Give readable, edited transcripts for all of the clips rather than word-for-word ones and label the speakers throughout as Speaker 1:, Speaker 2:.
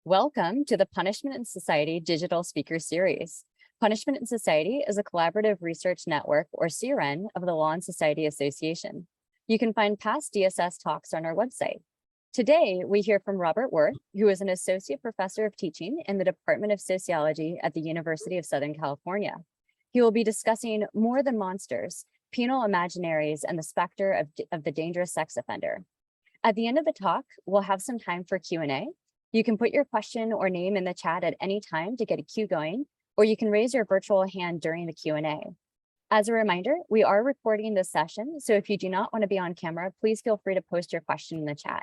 Speaker 1: Welcome to the Punishment in Society Digital Speaker Series. Punishment in Society is a collaborative research network, or CRN, of the Law and Society Association. You can find past DSS talks on our website. Today, we hear from Robert Werth, who is an associate professor of teaching in the Department of Sociology at the University of Southern California. He will be discussing More Than Monsters, Penal, Imaginaries, and the Specter of the Dangerous Sex Offender. At the end of the talk, we'll have some time for Q&A. You can put your question or name in the chat at any time to get a queue going, or you can raise your virtual hand during the Q&A. As a reminder, we are recording this session, so if you do not want to be on camera, please feel free to post your question in the chat.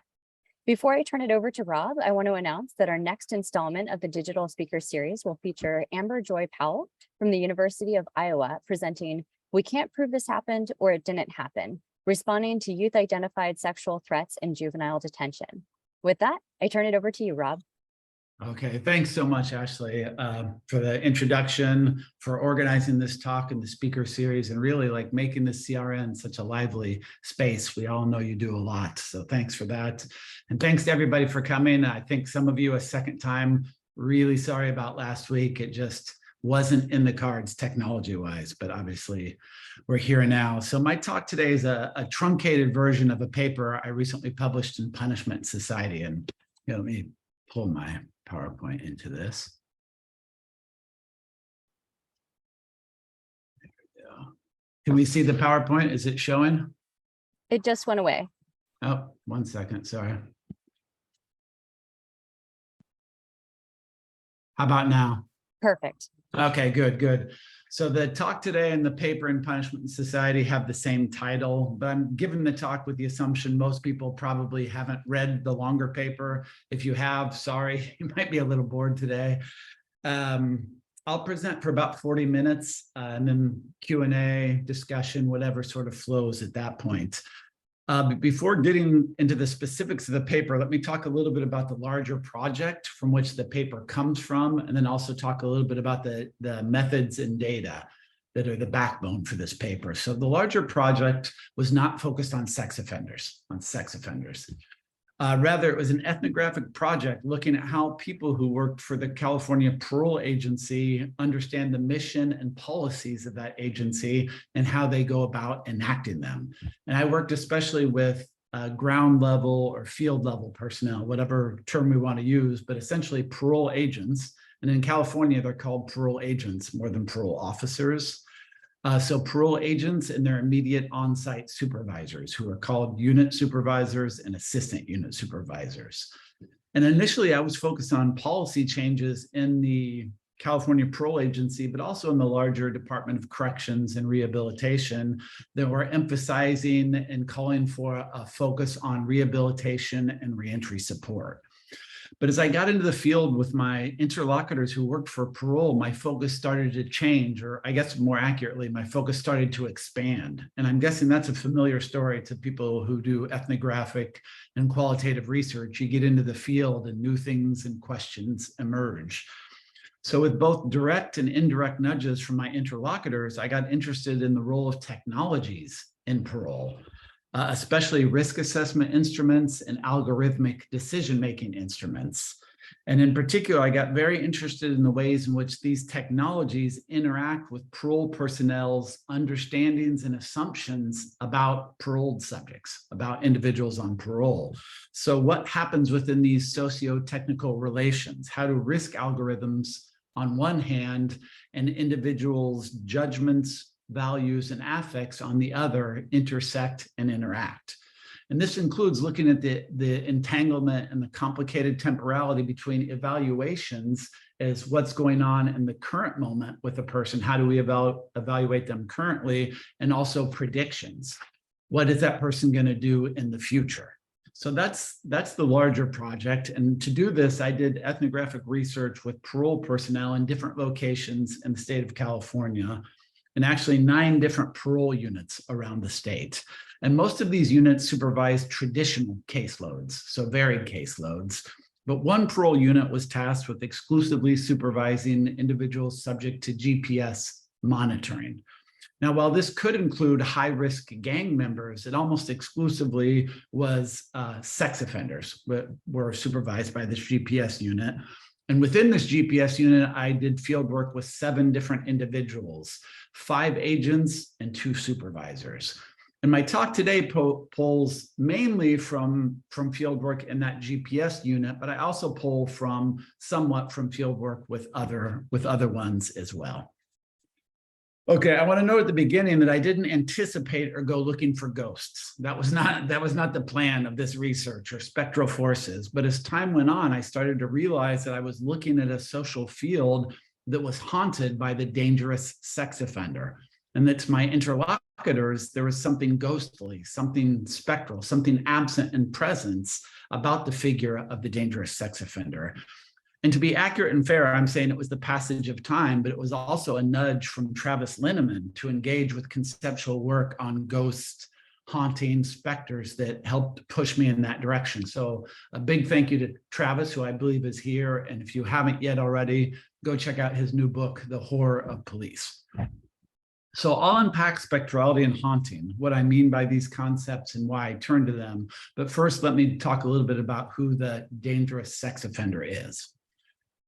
Speaker 1: Before I turn it over to Rob, I want to announce that our next installment of the Digital Speaker Series will feature Amber Joy Powell from the University of Iowa presenting "We Can't Prove This Happened or It Didn't Happen," responding to youth-identified sexual threats in juvenile detention. With that, I turn it over to you, Rob.
Speaker 2: Okay, thanks so much, Ashley, for the introduction, for organizing this talk and the speaker series, and really like making the CRN such a lively space. We all know you do a lot, so thanks for that. And thanks to everybody for coming. I think some of you a second time, really sorry about last week. It just wasn't in the cards technology-wise, but obviously we're here now. So my talk today is a truncated version of a paper I recently published in Punishment Society. And let me pull my PowerPoint into this. There we go. Can we see the PowerPoint? Is it showing?
Speaker 1: It just went away.
Speaker 2: Oh, 1 second, sorry. How about now?
Speaker 1: Perfect.
Speaker 2: Okay, good. So the talk today and the paper in Punishment in Society have the same title, but I'm giving the talk with the assumption most people probably haven't read the longer paper. If you have, sorry, you might be a little bored today. I'll present for about 40 minutes and then Q&A, discussion, whatever sort of flows at that point. But before getting into the specifics of the paper, let me talk a little bit about the larger project from which the paper comes from, and then also talk a little bit about the methods and data that are the backbone for this paper. So the larger project was not focused on sex offenders. Rather, it was an ethnographic project looking at how people who worked for the California Parole Agency understand the mission and policies of that agency and how they go about enacting them. And I worked especially with ground level or field level personnel, whatever term we want to use, but essentially parole agents. And in California, they're called parole agents more than parole officers. So parole agents and their immediate on-site supervisors, who are called unit supervisors and assistant unit supervisors. And initially, I was focused on policy changes in the California Parole Agency, but also in the larger Department of Corrections and Rehabilitation that were emphasizing and calling for a focus on rehabilitation and reentry support. But as I got into the field with my interlocutors who worked for parole, my focus started to change, or I guess more accurately, my focus started to expand. And I'm guessing that's a familiar story to people who do ethnographic and qualitative research. You get into the field and new things and questions emerge. So with both direct and indirect nudges from my interlocutors, I got interested in the role of technologies in parole. Especially risk assessment instruments and algorithmic decision-making instruments. And in particular, I got very interested in the ways in which these technologies interact with parole personnel's understandings and assumptions about paroled subjects, about individuals on parole. So what happens within these socio-technical relations? How do risk algorithms on one hand and individuals' judgments, values, and affects on the other intersect and interact? And this includes looking at the entanglement and the complicated temporality between evaluations as what's going on in the current moment with a person. How do we evaluate them currently? And also predictions. What is that person going to do in the future? So that's the larger project. And to do this, I did ethnographic research with parole personnel in different locations in the state of California, and actually 9 different parole units around the state. And most of these units supervise traditional caseloads, so varied caseloads. But one parole unit was tasked with exclusively supervising individuals subject to GPS monitoring. Now, while this could include high-risk gang members, it almost exclusively was sex offenders that were supervised by this GPS unit. And within this GPS unit, I did field work with 7 different individuals, 5 agents and 2 supervisors. And my talk today pulls mainly from field work in that GPS unit, but I also pull somewhat from field work with other ones as well. Okay, I want to note at the beginning that I didn't anticipate or go looking for ghosts. That was not the plan of this research or spectral forces. But as time went on, I started to realize that I was looking at a social field that was haunted by the dangerous sex offender. And that to my interlocutors, there was something ghostly, something spectral, something absent in presence about the figure of the dangerous sex offender. And to be accurate and fair, I'm saying it was the passage of time, but it was also a nudge from Travis Linneman to engage with conceptual work on ghosts, haunting, specters that helped push me in that direction. So a big thank you to Travis, who I believe is here. And if you haven't yet already, go check out his new book, The Horror of Police. So I'll unpack spectrality and haunting, what I mean by these concepts and why I turn to them. But first, let me talk a little bit about who the dangerous sex offender is.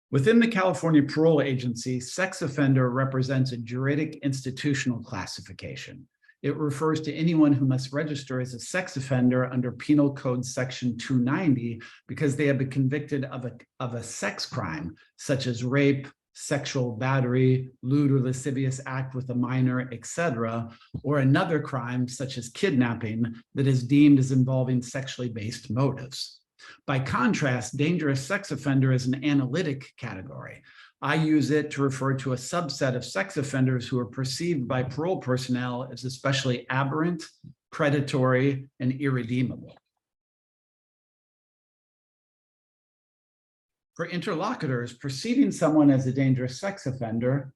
Speaker 2: Within the California Parole Agency, sex offender represents a juridic institutional classification. It refers to anyone who must register as a sex offender under Penal Code Section 290 because they have been convicted of a sex crime, such as rape, sexual battery, lewd or lascivious act with a minor, etc., or another crime such as kidnapping that is deemed as involving sexually based motives. By contrast, dangerous sex offender is an analytic category. I use it to refer to a subset of sex offenders who are perceived by parole personnel as especially aberrant, predatory, and irredeemable. For interlocutors, perceiving someone as a dangerous sex offender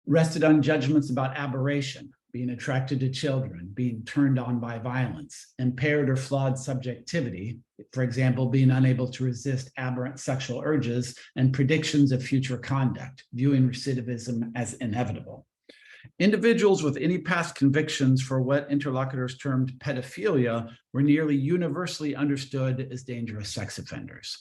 Speaker 2: rested on judgments about aberration, being attracted to children, being turned on by violence, impaired or flawed subjectivity, for example, being unable to resist aberrant sexual urges, and predictions of future conduct, viewing recidivism as inevitable. Individuals with any past convictions for what interlocutors termed pedophilia were nearly universally understood as dangerous sex offenders.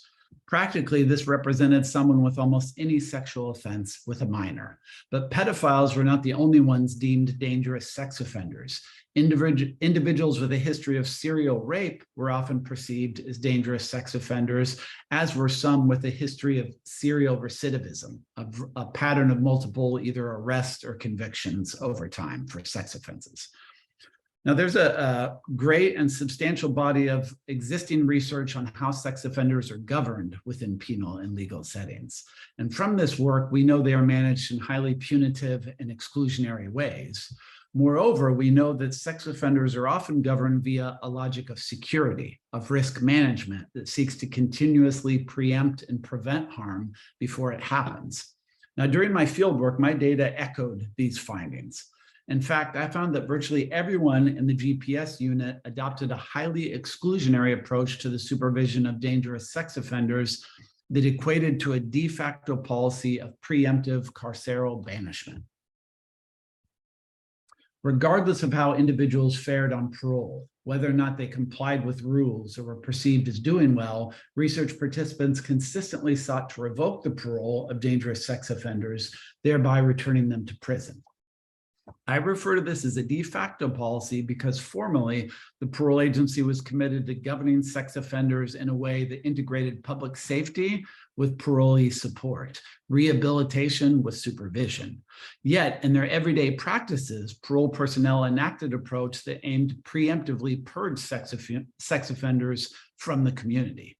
Speaker 2: Practically, this represented someone with almost any sexual offense with a minor. But pedophiles were not the only ones deemed dangerous sex offenders. Individuals with a history of serial rape were often perceived as dangerous sex offenders, as were some with a history of serial recidivism, a pattern of multiple either arrests or convictions over time for sex offenses. Now, there's a great and substantial body of existing research on how sex offenders are governed within penal and legal settings. And from this work, we know they are managed in highly punitive and exclusionary ways. Moreover, we know that sex offenders are often governed via a logic of security, of risk management that seeks to continuously preempt and prevent harm before it happens. Now, during my fieldwork, my data echoed these findings. In fact, I found that virtually everyone in the GPS unit adopted a highly exclusionary approach to the supervision of dangerous sex offenders that equated to a de facto policy of preemptive carceral banishment. Regardless of how individuals fared on parole, whether or not they complied with rules or were perceived as doing well, research participants consistently sought to revoke the parole of dangerous sex offenders, thereby returning them to prison. I refer to this as a de facto policy because formally, the parole agency was committed to governing sex offenders in a way that integrated public safety with parolee support, rehabilitation with supervision. Yet, in their everyday practices, parole personnel enacted an approach that aimed to preemptively purge sex offenders from the community.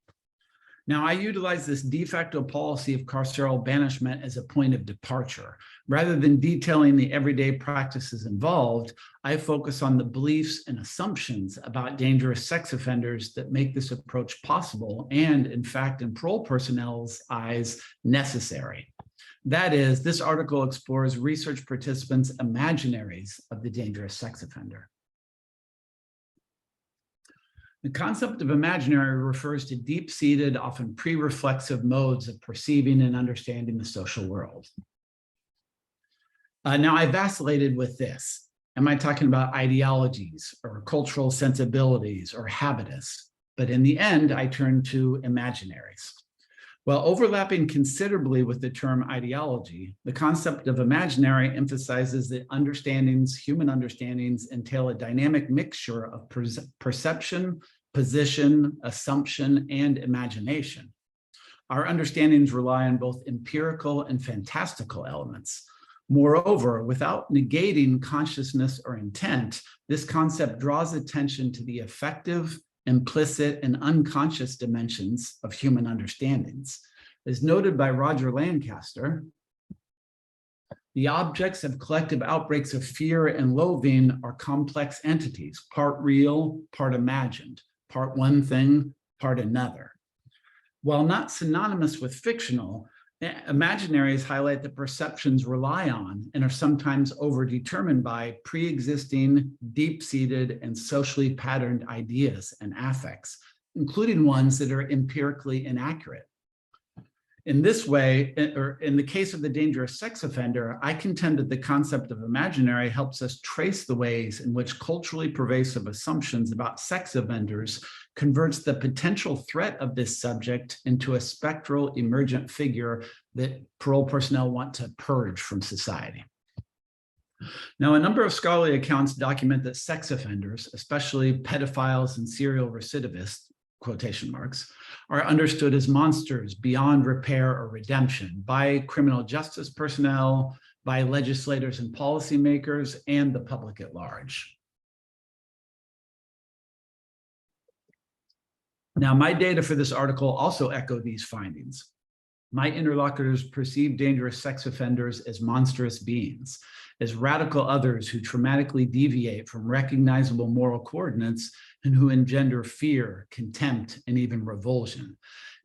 Speaker 2: Now, I utilize this de facto policy of carceral banishment as a point of departure. Rather than detailing the everyday practices involved, I focus on the beliefs and assumptions about dangerous sex offenders that make this approach possible and, in fact, in parole personnel's eyes, necessary. That is, this article explores research participants' imaginaries of the dangerous sex offender. The concept of imaginary refers to deep-seated, often pre-reflexive modes of perceiving and understanding the social world. Now, I vacillated with this. Am I talking about ideologies or cultural sensibilities or habitus? But in the end, I turned to imaginaries. While overlapping considerably with the term ideology, the concept of imaginary emphasizes that human understandings, entail a dynamic mixture of perception, position, assumption, and imagination. Our understandings rely on both empirical and fantastical elements. Moreover, without negating consciousness or intent, this concept draws attention to the affective, implicit, and unconscious dimensions of human understandings. As noted by Roger Lancaster, the objects of collective outbreaks of fear and loathing are complex entities, part real, part imagined, part one thing, part another. While not synonymous with fictional, imaginaries highlight that perceptions rely on and are sometimes overdetermined by pre-existing, deep-seated, and socially patterned ideas and affects, including ones that are empirically inaccurate. In this way, or in the case of the dangerous sex offender, I contend that the concept of imaginary helps us trace the ways in which culturally pervasive assumptions about sex offenders converts the potential threat of this subject into a spectral emergent figure that parole personnel want to purge from society. Now, a number of scholarly accounts document that sex offenders, especially pedophiles and serial recidivists, quotation marks, are understood as monsters beyond repair or redemption by criminal justice personnel, by legislators and policymakers, and the public at large. Now, my data for this article also echo these findings. My interlocutors perceive dangerous sex offenders as monstrous beings, as radical others who traumatically deviate from recognizable moral coordinates and who engender fear, contempt, and even revulsion.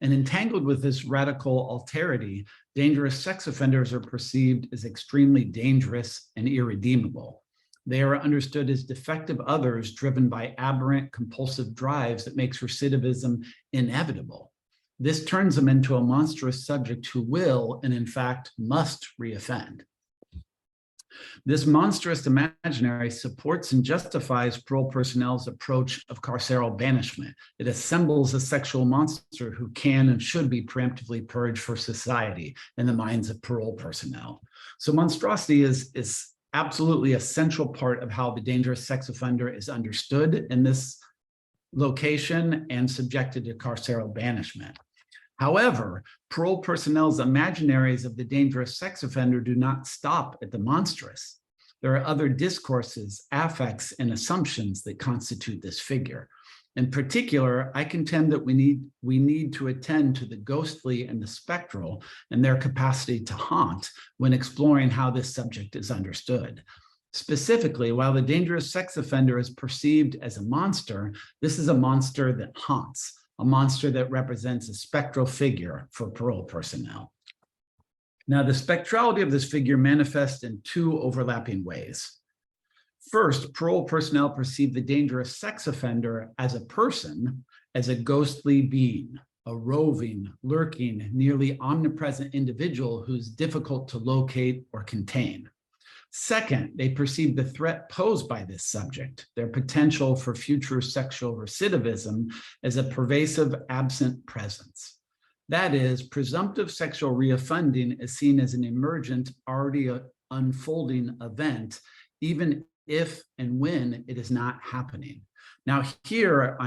Speaker 2: And entangled with this radical alterity, dangerous sex offenders are perceived as extremely dangerous and irredeemable. They are understood as defective others driven by aberrant compulsive drives that makes recidivism inevitable. This turns them into a monstrous subject who will, and in fact, must reoffend. This monstrous imaginary supports and justifies parole personnel's approach of carceral banishment. It assembles a sexual monster who can and should be preemptively purged for society in the minds of parole personnel. So monstrosity is absolutely a central part of how the dangerous sex offender is understood in this location and subjected to carceral banishment. However, parole personnel's imaginaries of the dangerous sex offender do not stop at the monstrous. There are other discourses, affects, and assumptions that constitute this figure. In particular, I contend that we need to attend to the ghostly and the spectral and their capacity to haunt when exploring how this subject is understood. Specifically, while the dangerous sex offender is perceived as a monster, this is a monster that haunts, a monster that represents a spectral figure for parole personnel. Now, the spectrality of this figure manifests in two overlapping ways. First, parole personnel perceive the dangerous sex offender as a person, as a ghostly being, a roving, lurking, nearly omnipresent individual who's difficult to locate or contain. Second, they perceive the threat posed by this subject, their potential for future sexual recidivism, as a pervasive absent presence. That is, presumptive sexual reoffending is seen as an emergent, already unfolding event, even if and when it is not happening. Now here,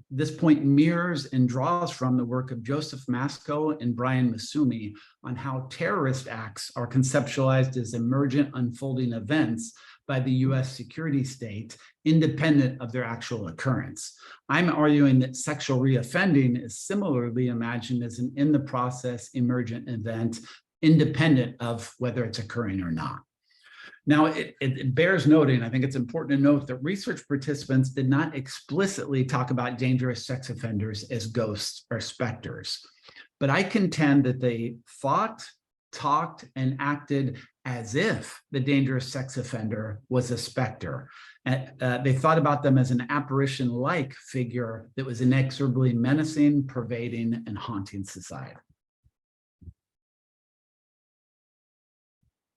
Speaker 2: this point mirrors and draws from the work of Joseph Masco and Brian Masumi on how terrorist acts are conceptualized as emergent unfolding events by the US security state, independent of their actual occurrence. I'm arguing that sexual reoffending is similarly imagined as an in-the-process emergent event, independent of whether it's occurring or not. Now, it bears noting, I think it's important to note that research participants did not explicitly talk about dangerous sex offenders as ghosts or specters, but I contend that they thought, talked, and acted as if the dangerous sex offender was a specter. They thought about them as an apparition-like figure that was inexorably menacing, pervading, and haunting society.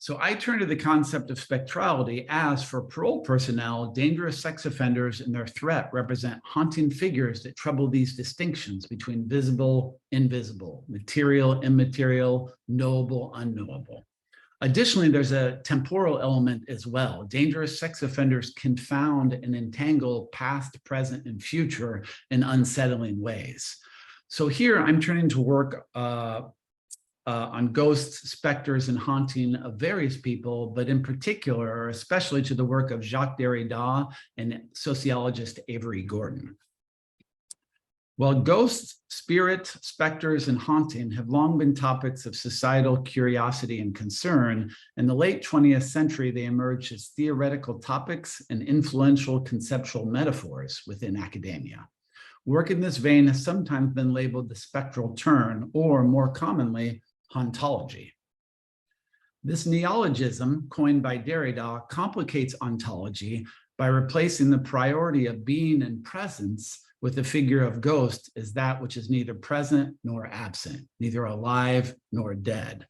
Speaker 2: So I turn to the concept of spectrality as, for parole personnel, dangerous sex offenders and their threat represent haunting figures that trouble these distinctions between visible, invisible, material, immaterial, knowable, unknowable. Additionally, there's a temporal element as well. Dangerous sex offenders confound and entangle past, present, and future in unsettling ways. So here I'm turning to work on ghosts, specters, and haunting of various people, but in particular, or especially to the work of Jacques Derrida and sociologist Avery Gordon. While ghosts, spirit, specters, and haunting have long been topics of societal curiosity and concern, in the late 20th century, they emerged as theoretical topics and influential conceptual metaphors within academia. Work in this vein has sometimes been labeled the spectral turn, or more commonly, hauntology. This neologism, coined by Derrida, complicates ontology by replacing the priority of being and presence with the figure of ghost as that which is neither present nor absent, neither alive nor dead.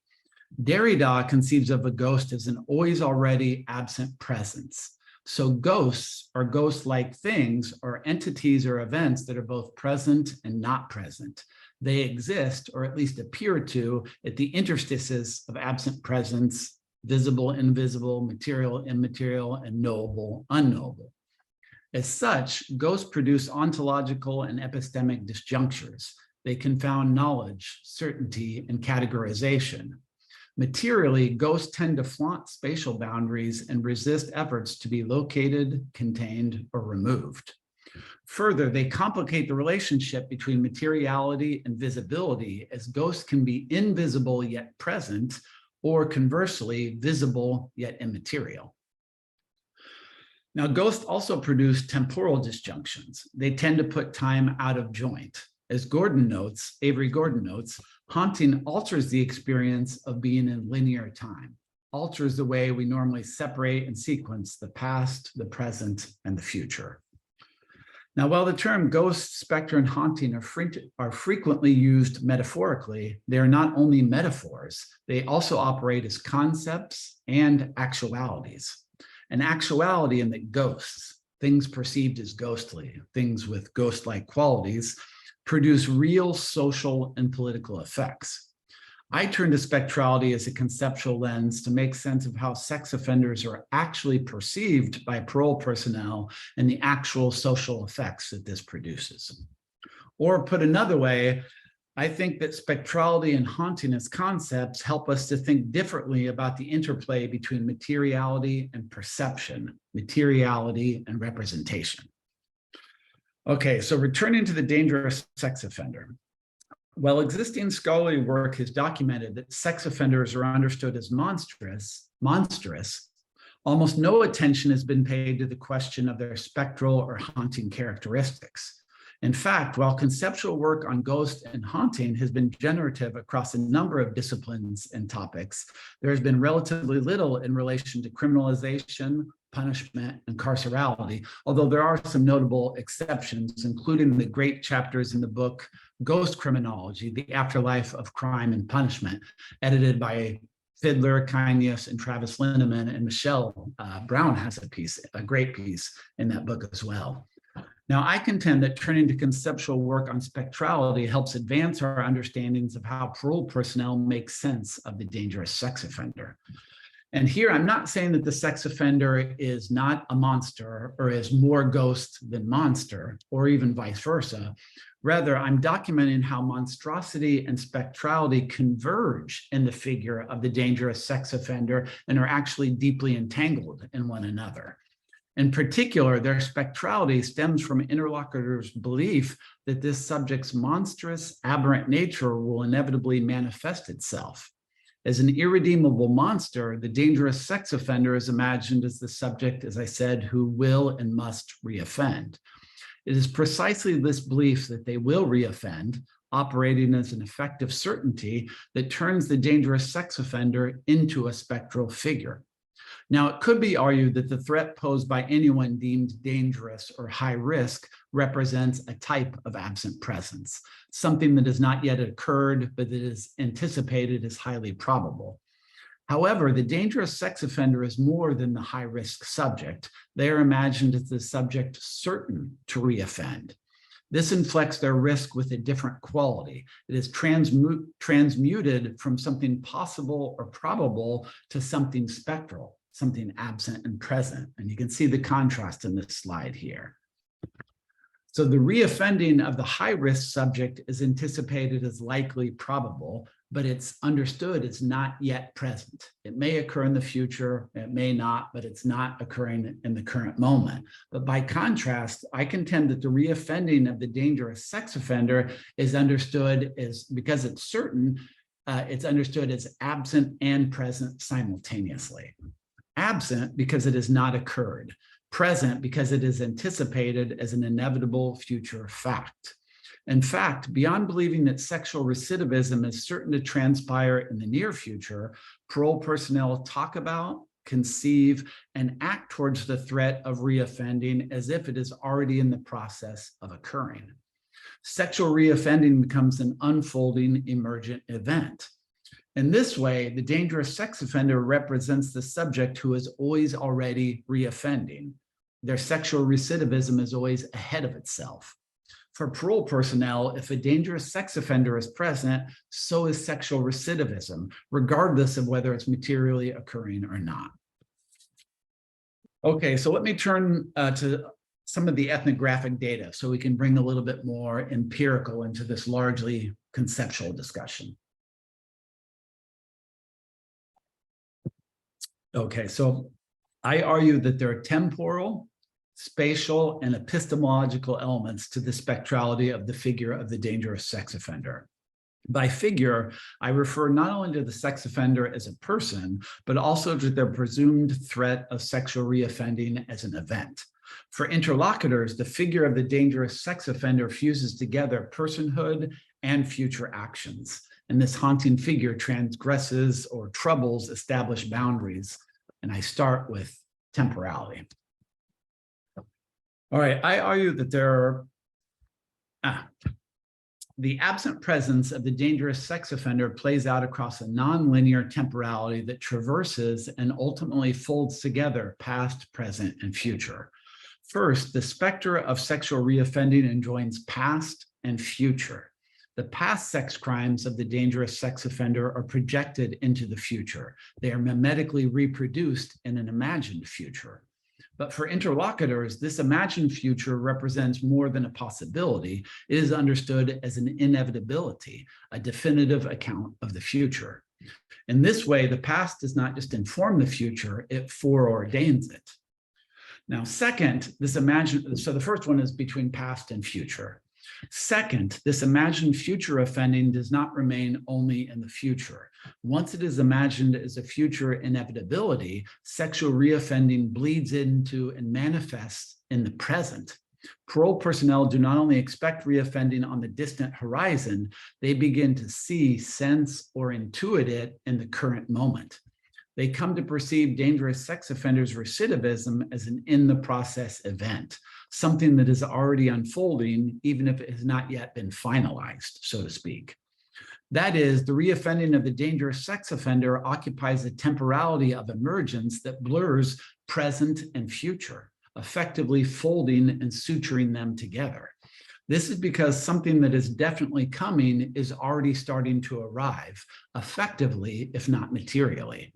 Speaker 2: Derrida conceives of a ghost as an always already absent presence. So ghosts or ghost-like things are entities or events that are both present and not present. They exist, or at least appear to, at the interstices of absent presence, visible, invisible, material, immaterial, and knowable, unknowable. As such, ghosts produce ontological and epistemic disjunctures. They confound knowledge, certainty, and categorization. Materially, ghosts tend to flaunt spatial boundaries and resist efforts to be located, contained, or removed. Further, they complicate the relationship between materiality and visibility, as ghosts can be invisible yet present, or conversely, visible yet immaterial. Now, ghosts also produce temporal disjunctions. They tend to put time out of joint. As Avery Gordon notes, haunting alters the experience of being in linear time, alters the way we normally separate and sequence the past, the present, and the future. Now, while the term ghost, specter, and haunting are frequently used metaphorically, they are not only metaphors, they also operate as concepts and actualities. An actuality in that ghosts, things perceived as ghostly, things with ghost-like qualities, produce real social and political effects. I turn to spectrality as a conceptual lens to make sense of how sex offenders are actually perceived by parole personnel and the actual social effects that this produces. Or put another way, I think that spectrality and haunting as concepts help us to think differently about the interplay between materiality and perception, materiality and representation. Okay, so returning to the dangerous sex offender. While existing scholarly work has documented that sex offenders are understood as monstrous, almost no attention has been paid to the question of their spectral or haunting characteristics. In fact, while conceptual work on ghost and haunting has been generative across a number of disciplines and topics, there has been relatively little in relation to criminalization, punishment, and carcerality, although there are some notable exceptions, including the great chapters in the book Ghost Criminology, The Afterlife of Crime and Punishment, edited by Fiddler, Kainos, and Travis Lindeman, and Michelle Brown has a great piece in that book as well. Now, I contend that turning to conceptual work on spectrality helps advance our understandings of how parole personnel make sense of the dangerous sex offender. And here, I'm not saying that the sex offender is not a monster or is more ghost than monster, or even vice versa. Rather, I'm documenting how monstrosity and spectrality converge in the figure of the dangerous sex offender and are actually deeply entangled in one another. In particular, their spectrality stems from interlocutors' belief that this subject's monstrous, aberrant nature will inevitably manifest itself. As an irredeemable monster, the dangerous sex offender is imagined as the subject, as I said, who will and must reoffend. It is precisely this belief that they will reoffend, operating as an effective certainty, that turns the dangerous sex offender into a spectral figure. Now, it could be argued that the threat posed by anyone deemed dangerous or high risk represents a type of absent presence, something that has not yet occurred, but that is anticipated as highly probable. However, the dangerous sex offender is more than the high-risk subject. They are imagined as the subject certain to reoffend. This inflects their risk with a different quality. It is transmuted from something possible or probable to something spectral, something absent and present. And you can see the contrast in this slide here. So the reoffending of the high-risk subject is anticipated as likely probable, but it's understood it's not yet present. It may occur in the future, it may not, but it's not occurring in the current moment. But by contrast, I contend that the reoffending of the dangerous sex offender is understood as, because it's certain, it's understood as absent and present simultaneously. Absent because it has not occurred. Present because it is anticipated as an inevitable future fact. In fact, beyond believing that sexual recidivism is certain to transpire in the near future, parole personnel talk about, conceive, and act towards the threat of reoffending as if it is already in the process of occurring. Sexual reoffending becomes an unfolding emergent event. In this way, the dangerous sex offender represents the subject who is always already reoffending. Their sexual recidivism is always ahead of itself. For parole personnel, if a dangerous sex offender is present, so is sexual recidivism, regardless of whether it's materially occurring or not. Okay, so let me turn to some of the ethnographic data so we can bring a little bit more empirical into this largely conceptual discussion. Okay, so I argue that there are temporal, spatial, and epistemological elements to the spectrality of the figure of the dangerous sex offender. By figure, I refer not only to the sex offender as a person, but also to their presumed threat of sexual reoffending as an event. For interlocutors, the figure of the dangerous sex offender fuses together personhood and future actions. And this haunting figure transgresses or troubles established boundaries. And I start with temporality. All right, I argue that the absent presence of the dangerous sex offender plays out across a nonlinear temporality that traverses and ultimately folds together past, present, and future. First, the specter of sexual reoffending enjoins past and future. The past sex crimes of the dangerous sex offender are projected into the future. They are mimetically reproduced in an imagined future. But for interlocutors, this imagined future represents more than a possibility. It is understood as an inevitability, a definitive account of the future. In this way, the past does not just inform the future, it foreordains it. Now, second, so the first one is between past and future. Second, this imagined future offending does not remain only in the future. Once it is imagined as a future inevitability, sexual reoffending bleeds into and manifests in the present. Parole personnel do not only expect reoffending on the distant horizon, they begin to see, sense, or intuit it in the current moment. They come to perceive dangerous sex offenders' recidivism as an in-the-process event, something that is already unfolding, even if it has not yet been finalized, so to speak. That is, the reoffending of the dangerous sex offender occupies a temporality of emergence that blurs present and future, effectively folding and suturing them together. This is because something that is definitely coming is already starting to arrive, effectively, if not materially.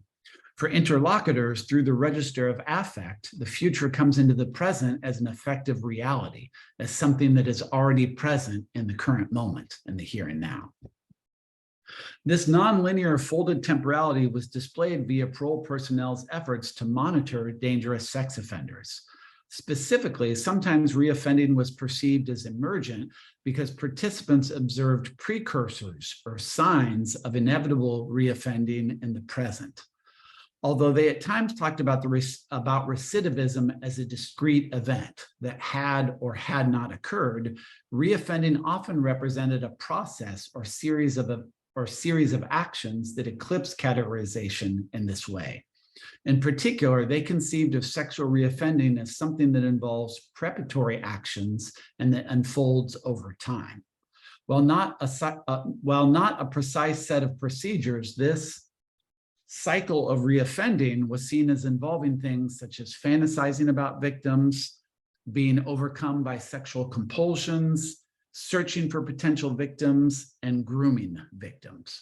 Speaker 2: For interlocutors, through the register of affect, the future comes into the present as an effective reality, as something that is already present in the current moment, in the here and now. This nonlinear folded temporality was displayed via parole personnel's efforts to monitor dangerous sex offenders. Specifically, sometimes reoffending was perceived as emergent because participants observed precursors or signs of inevitable reoffending in the present. Although they at times talked about recidivism as a discrete event that had or had not occurred, reoffending often represented a process or series of actions that eclipse categorization in this way. In particular, they conceived of sexual reoffending as something that involves preparatory actions and that unfolds over time. While not a precise set of procedures, this cycle of reoffending was seen as involving things such as fantasizing about victims, being overcome by sexual compulsions, searching for potential victims, and grooming victims.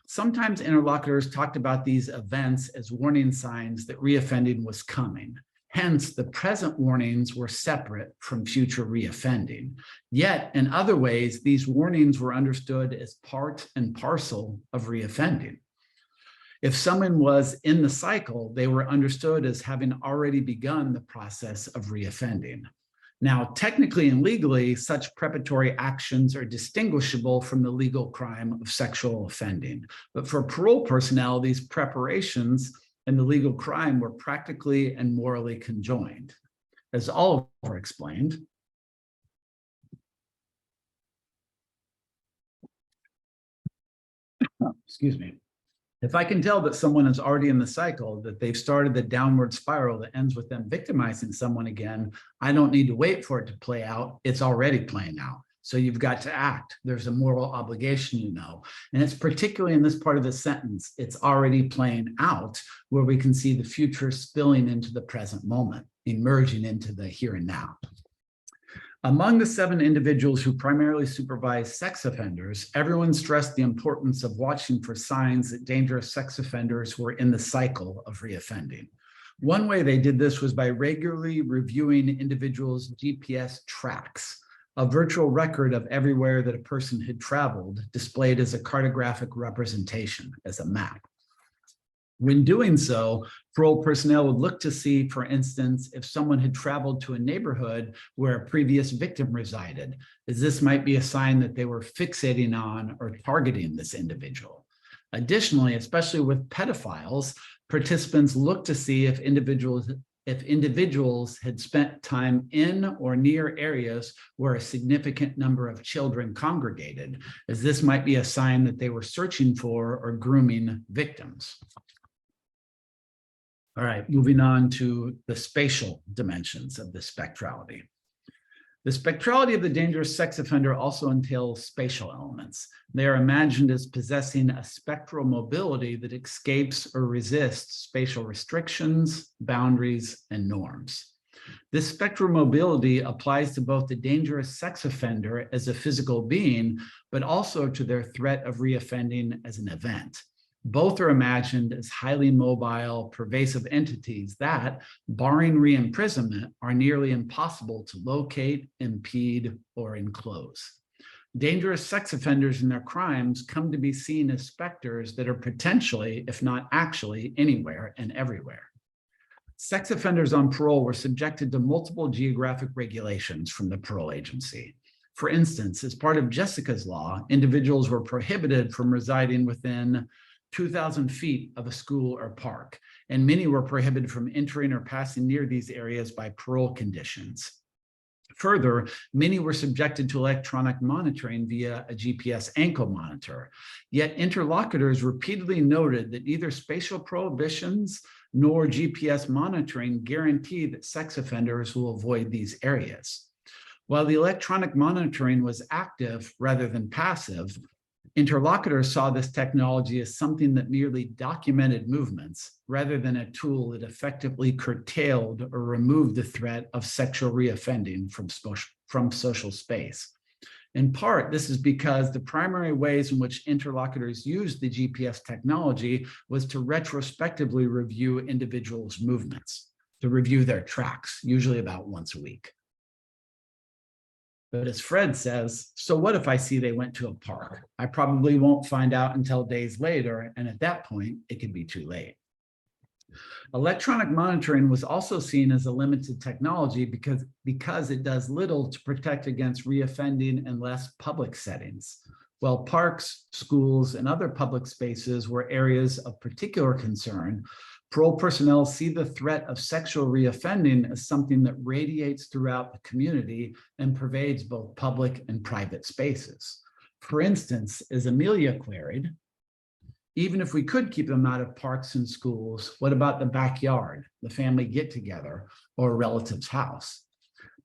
Speaker 2: Sometimes interlocutors talked about these events as warning signs that reoffending was coming. Hence, the present warnings were separate from future reoffending. Yet, in other ways, these warnings were understood as part and parcel of reoffending. If someone was in the cycle, they were understood as having already begun the process of reoffending. Now, technically and legally, such preparatory actions are distinguishable from the legal crime of sexual offending. But for parole personnel, these preparations and the legal crime were practically and morally conjoined. As Oliver explained, excuse me, if I can tell that someone is already in the cycle, that they've started the downward spiral that ends with them victimizing someone again, I don't need to wait for it to play out. It's already playing out. So you've got to act. There's a moral obligation, you know. And it's particularly in this part of the sentence, it's already playing out, where we can see the future spilling into the present moment, emerging into the here and now. Among the 7 individuals who primarily supervised sex offenders, everyone stressed the importance of watching for signs that dangerous sex offenders were in the cycle of reoffending. One way they did this was by regularly reviewing individuals' GPS tracks, a virtual record of everywhere that a person had traveled, displayed as a cartographic representation, as a map. When doing so, parole personnel would look to see, for instance, if someone had traveled to a neighborhood where a previous victim resided, as this might be a sign that they were fixating on or targeting this individual. Additionally, especially with pedophiles, participants look to see if individuals had spent time in or near areas where a significant number of children congregated, as this might be a sign that they were searching for or grooming victims. All right, moving on to the spatial dimensions of the spectrality. The spectrality of the dangerous sex offender also entails spatial elements. They are imagined as possessing a spectral mobility that escapes or resists spatial restrictions, boundaries, and norms. This spectral mobility applies to both the dangerous sex offender as a physical being, but also to their threat of reoffending as an event. Both are imagined as highly mobile, pervasive entities that, barring re-imprisonment, are nearly impossible to locate, impede, or enclose. Dangerous sex offenders and their crimes come to be seen as specters that are potentially, if not actually, anywhere and everywhere. Sex offenders on parole were subjected to multiple geographic regulations from the parole agency. For instance, as part of Jessica's law, individuals were prohibited from residing within 2,000 feet of a school or park, and many were prohibited from entering or passing near these areas by parole conditions. Further, many were subjected to electronic monitoring via a GPS ankle monitor. Yet interlocutors repeatedly noted that neither spatial prohibitions nor GPS monitoring guarantee that sex offenders will avoid these areas. While the electronic monitoring was active rather than passive, interlocutors saw this technology as something that merely documented movements rather than a tool that effectively curtailed or removed the threat of sexual reoffending from social space. In part, this is because the primary ways in which interlocutors used the GPS technology was to retrospectively review individuals' movements, to review their tracks, usually about once a week. But as Fred says, so what if I see they went to a park? I probably won't find out until days later, and at that point, it can be too late. Electronic monitoring was also seen as a limited technology because it does little to protect against reoffending in less public settings. While parks, schools, and other public spaces were areas of particular concern, parole personnel see the threat of sexual reoffending as something that radiates throughout the community and pervades both public and private spaces. For instance, as Amelia queried, even if we could keep them out of parks and schools, what about the backyard, the family get-together, or a relative's house?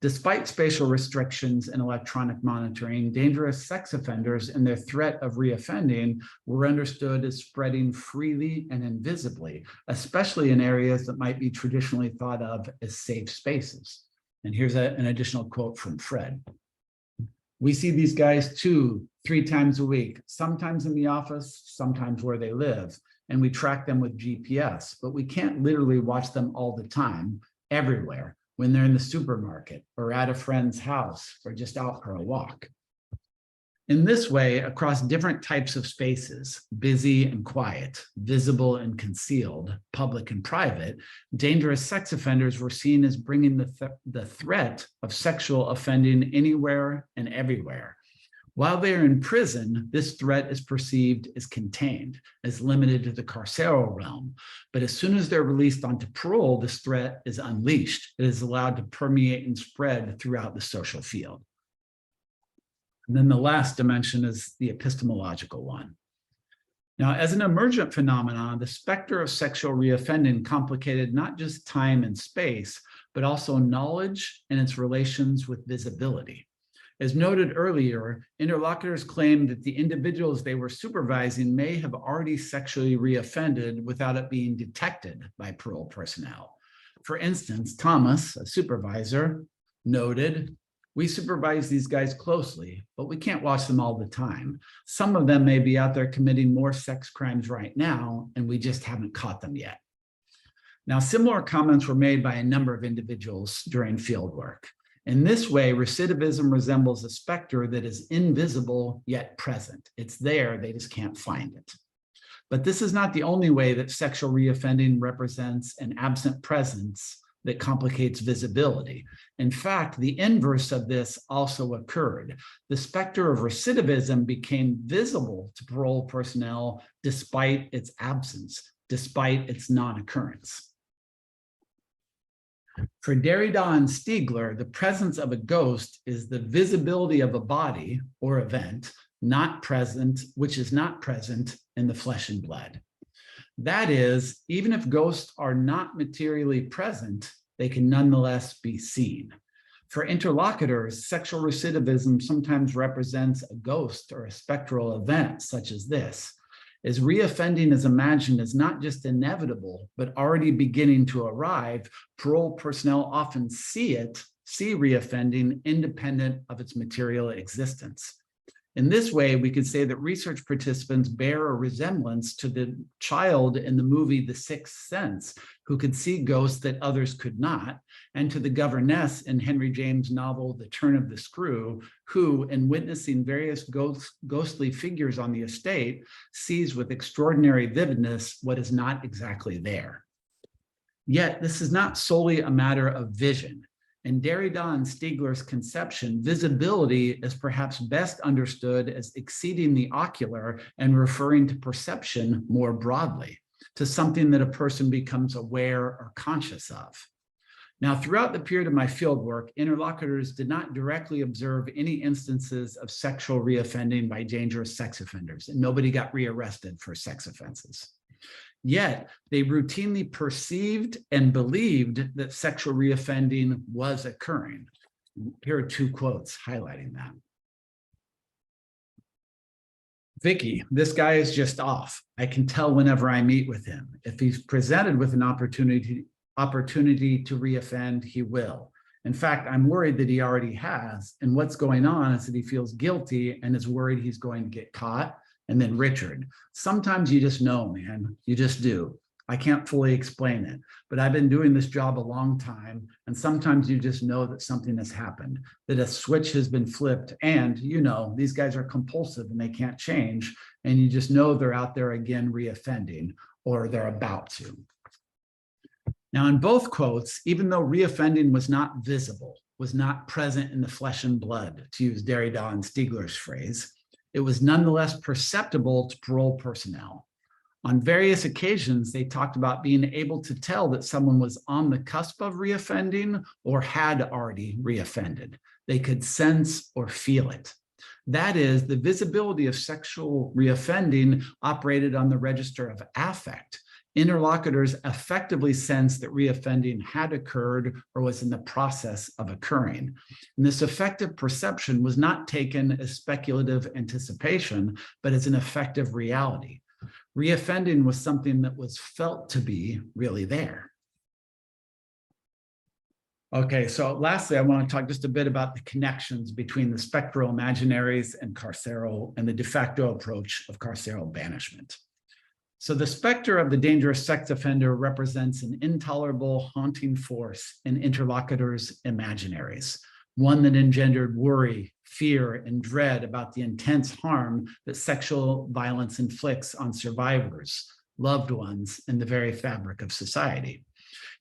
Speaker 2: Despite spatial restrictions and electronic monitoring, dangerous sex offenders and their threat of reoffending were understood as spreading freely and invisibly, especially in areas that might be traditionally thought of as safe spaces. And here's an additional quote from Fred. We see these guys 2-3 times a week, sometimes in the office, sometimes where they live, and we track them with GPS, but we can't literally watch them all the time, everywhere, when they're in the supermarket or at a friend's house or just out for a walk. In this way, across different types of spaces, busy and quiet, visible and concealed, public and private, dangerous sex offenders were seen as bringing the threat of sexual offending anywhere and everywhere. While they are in prison, this threat is perceived as contained, as limited to the carceral realm. But as soon as they're released onto parole, this threat is unleashed. It is allowed to permeate and spread throughout the social field. And then the last dimension is the epistemological one. Now, as an emergent phenomenon, the specter of sexual reoffending complicated not just time and space, but also knowledge and its relations with visibility. As noted earlier, interlocutors claimed that the individuals they were supervising may have already sexually reoffended without it being detected by parole personnel. For instance, Thomas, a supervisor, noted, "We supervise these guys closely, but we can't watch them all the time. Some of them may be out there committing more sex crimes right now, and we just haven't caught them yet." Now, similar comments were made by a number of individuals during field work. In this way, recidivism resembles a specter that is invisible yet present. It's there, they just can't find it. But this is not the only way that sexual reoffending represents an absent presence that complicates visibility. In fact, the inverse of this also occurred. The specter of recidivism became visible to parole personnel despite its absence, despite its non-occurrence. For Derrida and Stiegler, the presence of a ghost is the visibility of a body or event not present, which is not present in the flesh and blood. That is, even if ghosts are not materially present, they can nonetheless be seen. For interlocutors, sexual recidivism sometimes represents a ghost or a spectral event such as this. As reoffending is imagined as not just inevitable, but already beginning to arrive, parole personnel often see reoffending independent of its material existence. In this way, we could say that research participants bear a resemblance to the child in the movie The Sixth Sense, who could see ghosts that others could not, and to the governess in Henry James' novel The Turn of the Screw, who, in witnessing various ghostly figures on the estate, sees with extraordinary vividness what is not exactly there. Yet, this is not solely a matter of vision. In Derrida and Stiegler's conception, visibility is perhaps best understood as exceeding the ocular and referring to perception more broadly, to something that a person becomes aware or conscious of. Now, throughout the period of my fieldwork, interlocutors did not directly observe any instances of sexual reoffending by dangerous sex offenders, and nobody got rearrested for sex offenses. Yet, they routinely perceived and believed that sexual reoffending was occurring. Here are 2 quotes highlighting that. "Vicky, this guy is just off. I can tell whenever I meet with him. If he's presented with an opportunity to reoffend, he will. In fact, I'm worried that he already has. And what's going on is that he feels guilty and is worried he's going to get caught. And then Richard, sometimes you just know, man, you just do. I can't fully explain it, but I've been doing this job a long time. And sometimes you just know that something has happened, that a switch has been flipped. And you know, these guys are compulsive and they can't change. And you just know they're out there again reoffending, or they're about to." Now, in both quotes, even though reoffending was not visible, was not present in the flesh and blood, to use Derrida and Stiegler's phrase, it was nonetheless perceptible to parole personnel. On various occasions, they talked about being able to tell that someone was on the cusp of reoffending or had already reoffended. They could sense or feel it. That is, the visibility of sexual reoffending operated on the register of affect. interlocutors effectively sensed that reoffending had occurred or was in the process of occurring. And this effective perception was not taken as speculative anticipation, but as an effective reality. Reoffending was something that was felt to be really there. Okay, so lastly, I want to talk just a bit about the connections between the spectral imaginaries and carceral and the de facto approach of carceral banishment. So the specter of the dangerous sex offender represents an intolerable, haunting force in interlocutors' imaginaries, one that engendered worry, fear, and dread about the intense harm that sexual violence inflicts on survivors, loved ones, and the very fabric of society.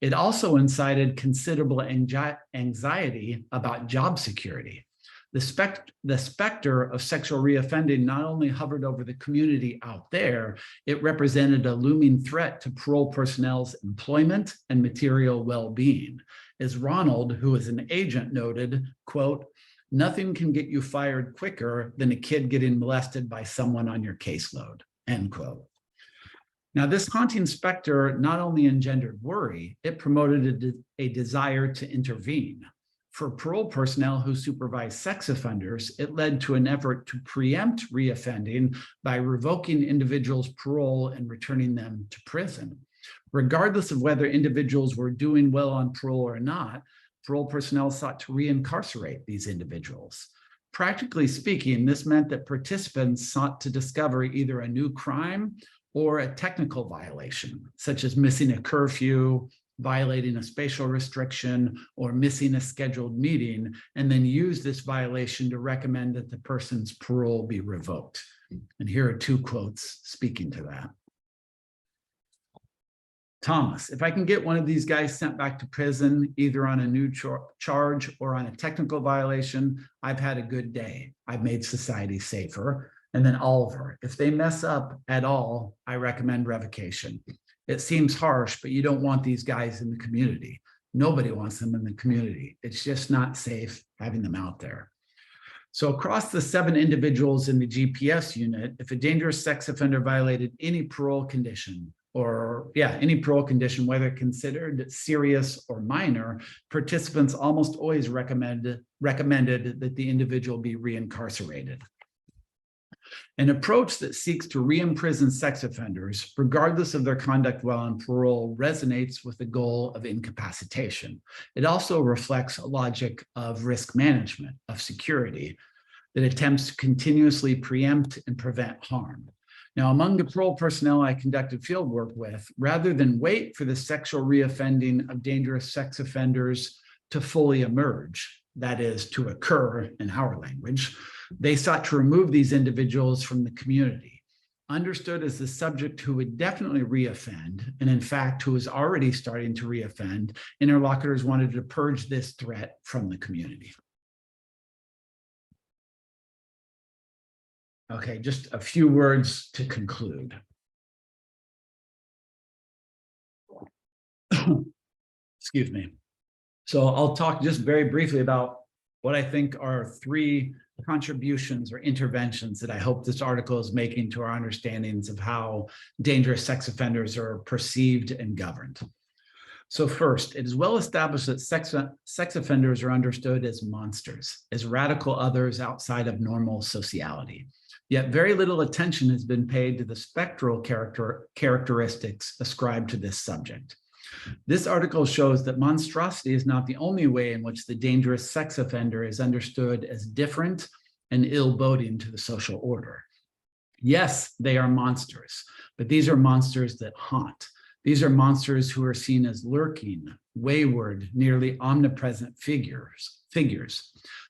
Speaker 2: It also incited considerable anxiety about job security. The specter of sexual reoffending not only hovered over the community out there, it represented a looming threat to parole personnel's employment and material well-being. As Ronald, who is an agent, noted, quote, "Nothing can get you fired quicker than a kid getting molested by someone on your caseload," end quote. Now, this haunting specter not only engendered worry, it promoted a desire to intervene. For parole personnel who supervise sex offenders, it led to an effort to preempt reoffending by revoking individuals' parole and returning them to prison. Regardless of whether individuals were doing well on parole or not, parole personnel sought to reincarcerate these individuals. Practically speaking, this meant that participants sought to discover either a new crime or a technical violation, such as missing a curfew, violating a spatial restriction, or missing a scheduled meeting, and then use this violation to recommend that the person's parole be revoked. And here are two quotes speaking to that. Thomas, if I can get one of these guys sent back to prison, either on a new charge or on a technical violation, I've had a good day. I've made society safer. And then Oliver, if they mess up at all, I recommend revocation. It seems harsh, but you don't want these guys in the community. Nobody wants them in the community. It's just not safe having them out there. So across the 7 individuals in the GPS unit, if a dangerous sex offender violated any parole condition, any parole condition, whether considered serious or minor, participants almost always recommended that the individual be reincarcerated. An approach that seeks to re-imprison sex offenders, regardless of their conduct while on parole, resonates with the goal of incapacitation. It also reflects a logic of risk management, of security, that attempts to continuously preempt and prevent harm. Now, among the parole personnel I conducted field work with, rather than wait for the sexual reoffending of dangerous sex offenders to fully emerge, that is, to occur in our language, they sought to remove these individuals from the community, understood as the subject who would definitely reoffend, and in fact, who is already starting to reoffend. Interlocutors wanted to purge this threat from the community. Okay, just a few words to conclude. Excuse me. So I'll talk just very briefly about what I think are 3 contributions or interventions that I hope this article is making to our understandings of how dangerous sex offenders are perceived and governed. So first, it is well established that sex offenders are understood as monsters, as radical others outside of normal sociality. Yet very little attention has been paid to the spectral characteristics ascribed to this subject. This article shows that monstrosity is not the only way in which the dangerous sex offender is understood as different and ill-boding to the social order. Yes, they are monsters, but these are monsters that haunt. These are monsters who are seen as lurking, wayward, nearly omnipresent figures.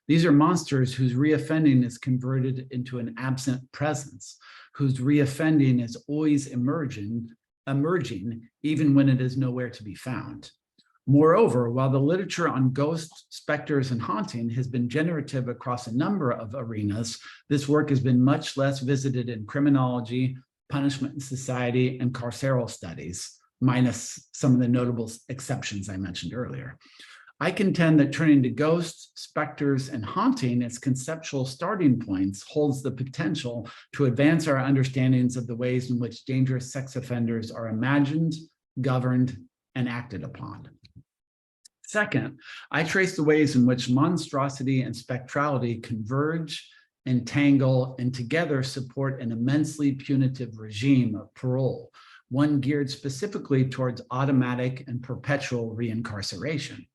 Speaker 2: These are monsters whose reoffending is converted into an absent presence, whose reoffending is always emerging even when it is nowhere to be found. Moreover, while the literature on ghosts, specters, and haunting has been generative across a number of arenas, this work has been much less visited in criminology, punishment and society, and carceral studies, minus some of the notable exceptions I mentioned earlier. I contend that turning to ghosts, specters, and haunting as conceptual starting points holds the potential to advance our understandings of the ways in which dangerous sex offenders are imagined, governed, and acted upon. Second, I trace the ways in which monstrosity and spectrality converge, entangle, and together support an immensely punitive regime of parole, one geared specifically towards automatic and perpetual reincarceration.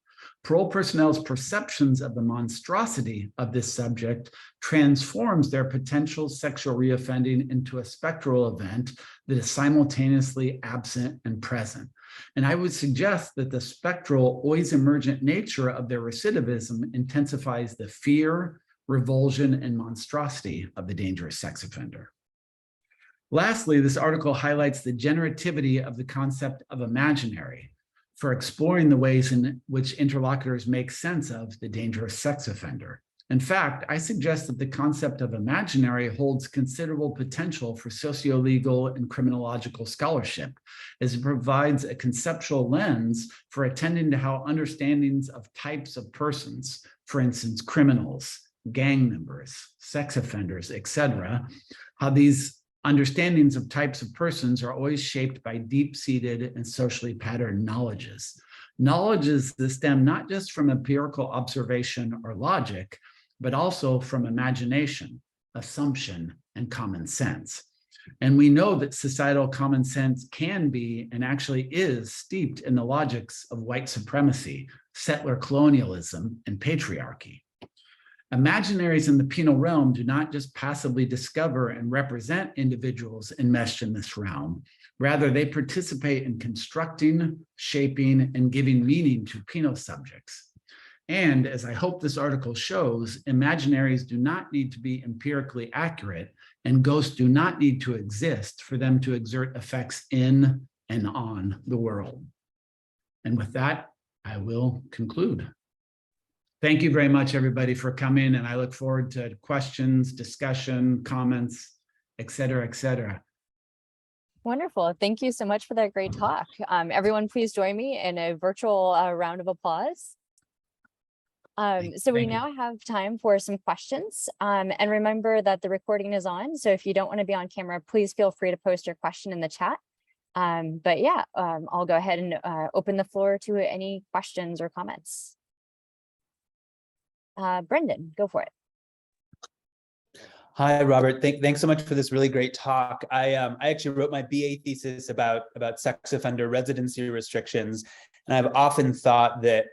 Speaker 2: Parole personnel's perceptions of the monstrosity of this subject transforms their potential sexual reoffending into a spectral event that is simultaneously absent and present. And I would suggest that the spectral, always emergent nature of their recidivism intensifies the fear, revulsion, and monstrosity of the dangerous sex offender. Lastly, this article highlights the generativity of the concept of imaginary for exploring the ways in which interlocutors make sense of the dangerous sex offender. In fact, I suggest that the concept of imaginary holds considerable potential for socio-legal and criminological scholarship, as it provides a conceptual lens for attending to how understandings of types of persons, for instance, criminals, gang members, sex offenders, etc., how these understandings of types of persons are always shaped by deep-seated and socially patterned knowledges. Knowledges that stem not just from empirical observation or logic, but also from imagination, assumption, and common sense. And we know that societal common sense can be, and actually is, steeped in the logics of white supremacy, settler colonialism, and patriarchy. Imaginaries in the penal realm do not just passively discover and represent individuals enmeshed in this realm. Rather, they participate in constructing, shaping, and giving meaning to penal subjects. And as I hope this article shows, imaginaries do not need to be empirically accurate, and ghosts do not need to exist for them to exert effects in and on the world. And with that, I will conclude. Thank you very much, everybody, for coming, and I look forward to questions, discussion, comments, et cetera, et cetera.
Speaker 1: Wonderful. Thank you so much for that great talk. Everyone, please join me in a virtual round of applause. So we now have time for some questions. And remember that the recording is on. So if you don't want to be on camera, please feel free to post your question in the chat. But yeah, I'll go ahead and open the floor to any questions or comments. Brendan, go for it.
Speaker 3: Hi, Robert. Thanks so much for this really great talk. I actually wrote my BA thesis about sex offender residency restrictions, and I've often thought that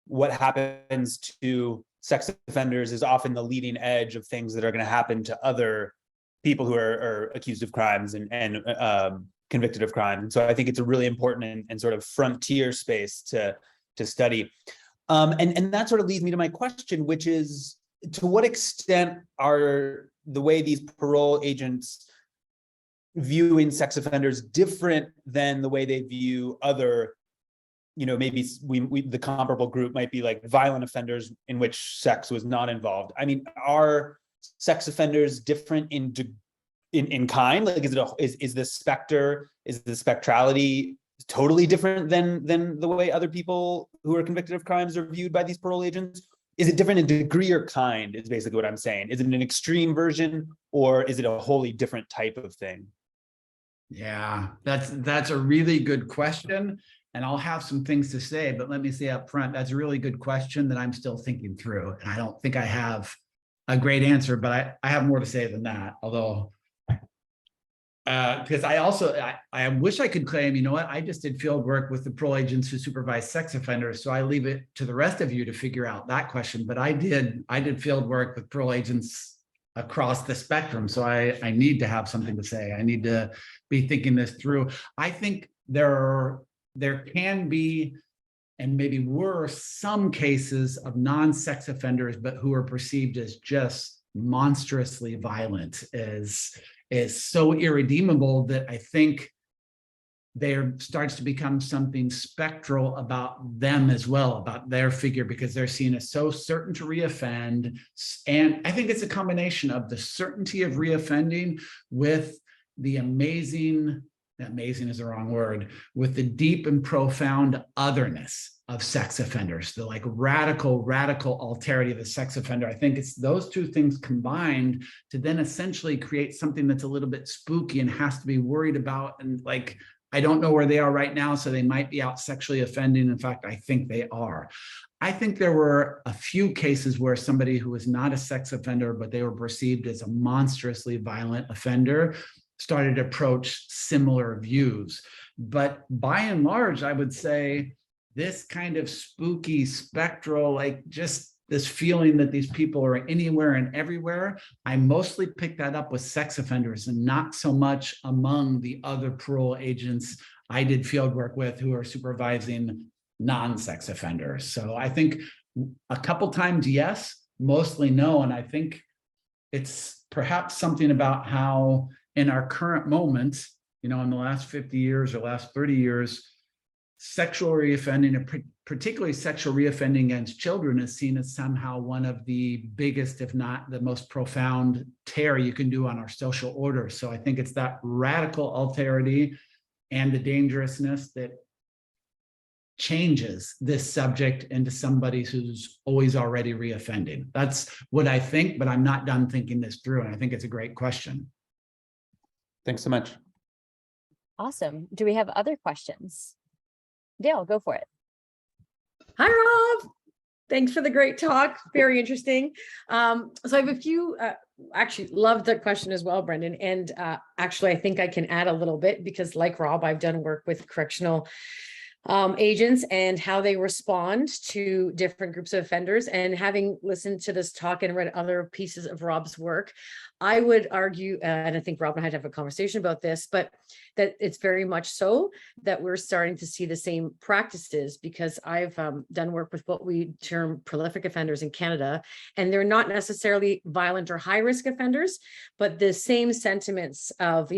Speaker 3: what happens to sex offenders is often the leading edge of things that are going to happen to other people who are accused of crimes and convicted of crime. And so I think it's a really important and sort of frontier space to study. And that sort of leads me to my question, which is, to what extent are the way these parole agents viewing sex offenders different than the way they view other, maybe the comparable group might be like violent offenders in which sex was not involved? I mean, are sex offenders different in kind? Like, is the specter, is the spectrality totally different than the way other people who are convicted of crimes are viewed by these parole agents? Is it different in degree or kind, is basically what I'm saying. Is it an extreme version, or is it a wholly different type of thing?
Speaker 2: Yeah, that's a really good question. And I'll have some things to say, but let me say up front, that's a really good question that I'm still thinking through. And I don't think I have a great answer, but I have more to say than that. Although, because I wish I could claim, you know what, I just did field work with the parole agents who supervise sex offenders. So I leave it to the rest of you to figure out that question. But I did field work with parole agents across the spectrum. So I need to have something to say. I need to be thinking this through. I think there can be, and maybe were, some cases of non-sex offenders, but who are perceived as just monstrously violent, is so irredeemable that I think there starts to become something spectral about them as well, about their figure, because they're seen as so certain to reoffend. And I think it's a combination of the certainty of reoffending with the amazing amazing is the wrong word, with the deep and profound otherness of sex offenders, the like radical alterity of the sex offender. I think it's those two things combined to then essentially create something that's a little bit spooky and has to be worried about. And like, I don't know where they are right now, so they might be out sexually offending. In fact, I think they are. I think there were a few cases where somebody who was not a sex offender, but they were perceived as a monstrously violent offender, started to approach similar views. But by and large, I would say this kind of spooky, spectral, like just this feeling that these people are anywhere and everywhere, I mostly pick that up with sex offenders and not so much among the other parole agents I did field work with who are supervising non-sex offenders. So I think a couple times, yes, mostly no. And I think it's perhaps something about how in our current moment, in the last 50 years or last 30 years, sexual reoffending, particularly sexual reoffending against children, is seen as somehow one of the biggest, if not the most profound tear you can do on our social order. So I think it's that radical alterity and the dangerousness that changes this subject into somebody who's always already reoffending. That's what I think, but I'm not done thinking this through. And I think it's a great question.
Speaker 3: Thanks so much.
Speaker 1: Awesome. Do we have other questions? Dale, go for it.
Speaker 4: Hi, Rob. Thanks for the great talk. Very interesting. So I have a few, actually loved that question as well, Brendan. And actually, I think I can add a little bit because like Rob, I've done work with correctional agents and how they respond to different groups of offenders. And having listened to this talk and read other pieces of Rob's work, I would argue, and I think Rob and I had to have a conversation about this, but that it's very much so that we're starting to see the same practices, because I've done work with what we term prolific offenders in Canada, and they're not necessarily violent or high risk offenders, but the same sentiments of,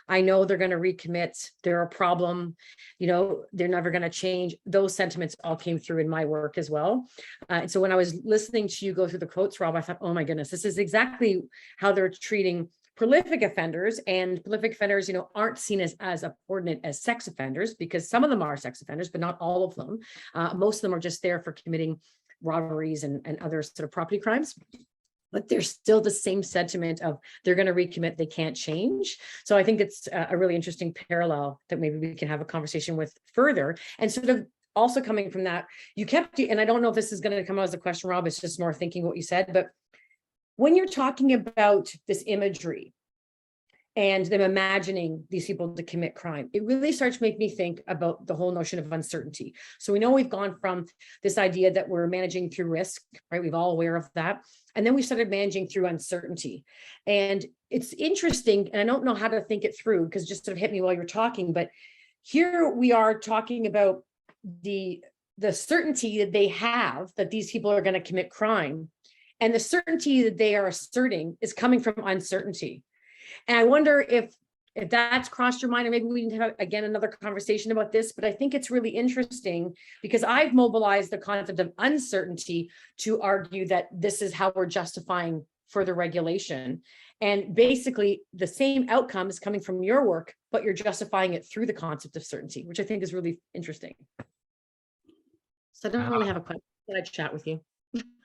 Speaker 4: I know they're going to recommit, they're a problem, they're never going to change. Those sentiments all came through in my work as well. And so when I was listening to you go through the quotes, Rob, I thought, oh my goodness, this is exactly how they're treating prolific offenders. And prolific offenders, aren't seen as important as sex offenders, because some of them are sex offenders, but not all of them. Most of them are just there for committing robberies and other sort of property crimes. But there's still the same sentiment of they're going to recommit, they can't change. So I think it's a really interesting parallel that maybe we can have a conversation with further. And sort of also coming from that, and I don't know if this is going to come out as a question, Rob, it's just more thinking what you said, but when you're talking about this imagery and them imagining these people to commit crime, it really starts to make me think about the whole notion of uncertainty. So we know we've gone from this idea that we're managing through risk, right? We're all aware of that. And then we started managing through uncertainty. And it's interesting, and I don't know how to think it through because it just sort of hit me while you're talking, but here we are talking about the certainty that they have that these people are going to commit crime. And the certainty that they are asserting is coming from uncertainty. And I wonder if that's crossed your mind, or maybe we can have, again, another conversation about this, but I think it's really interesting because I've mobilized the concept of uncertainty to argue that this is how we're justifying further regulation. And basically the same outcome is coming from your work, but you're justifying it through the concept of certainty, which I think is really interesting. So I don't really have a question, but I'd chat with you.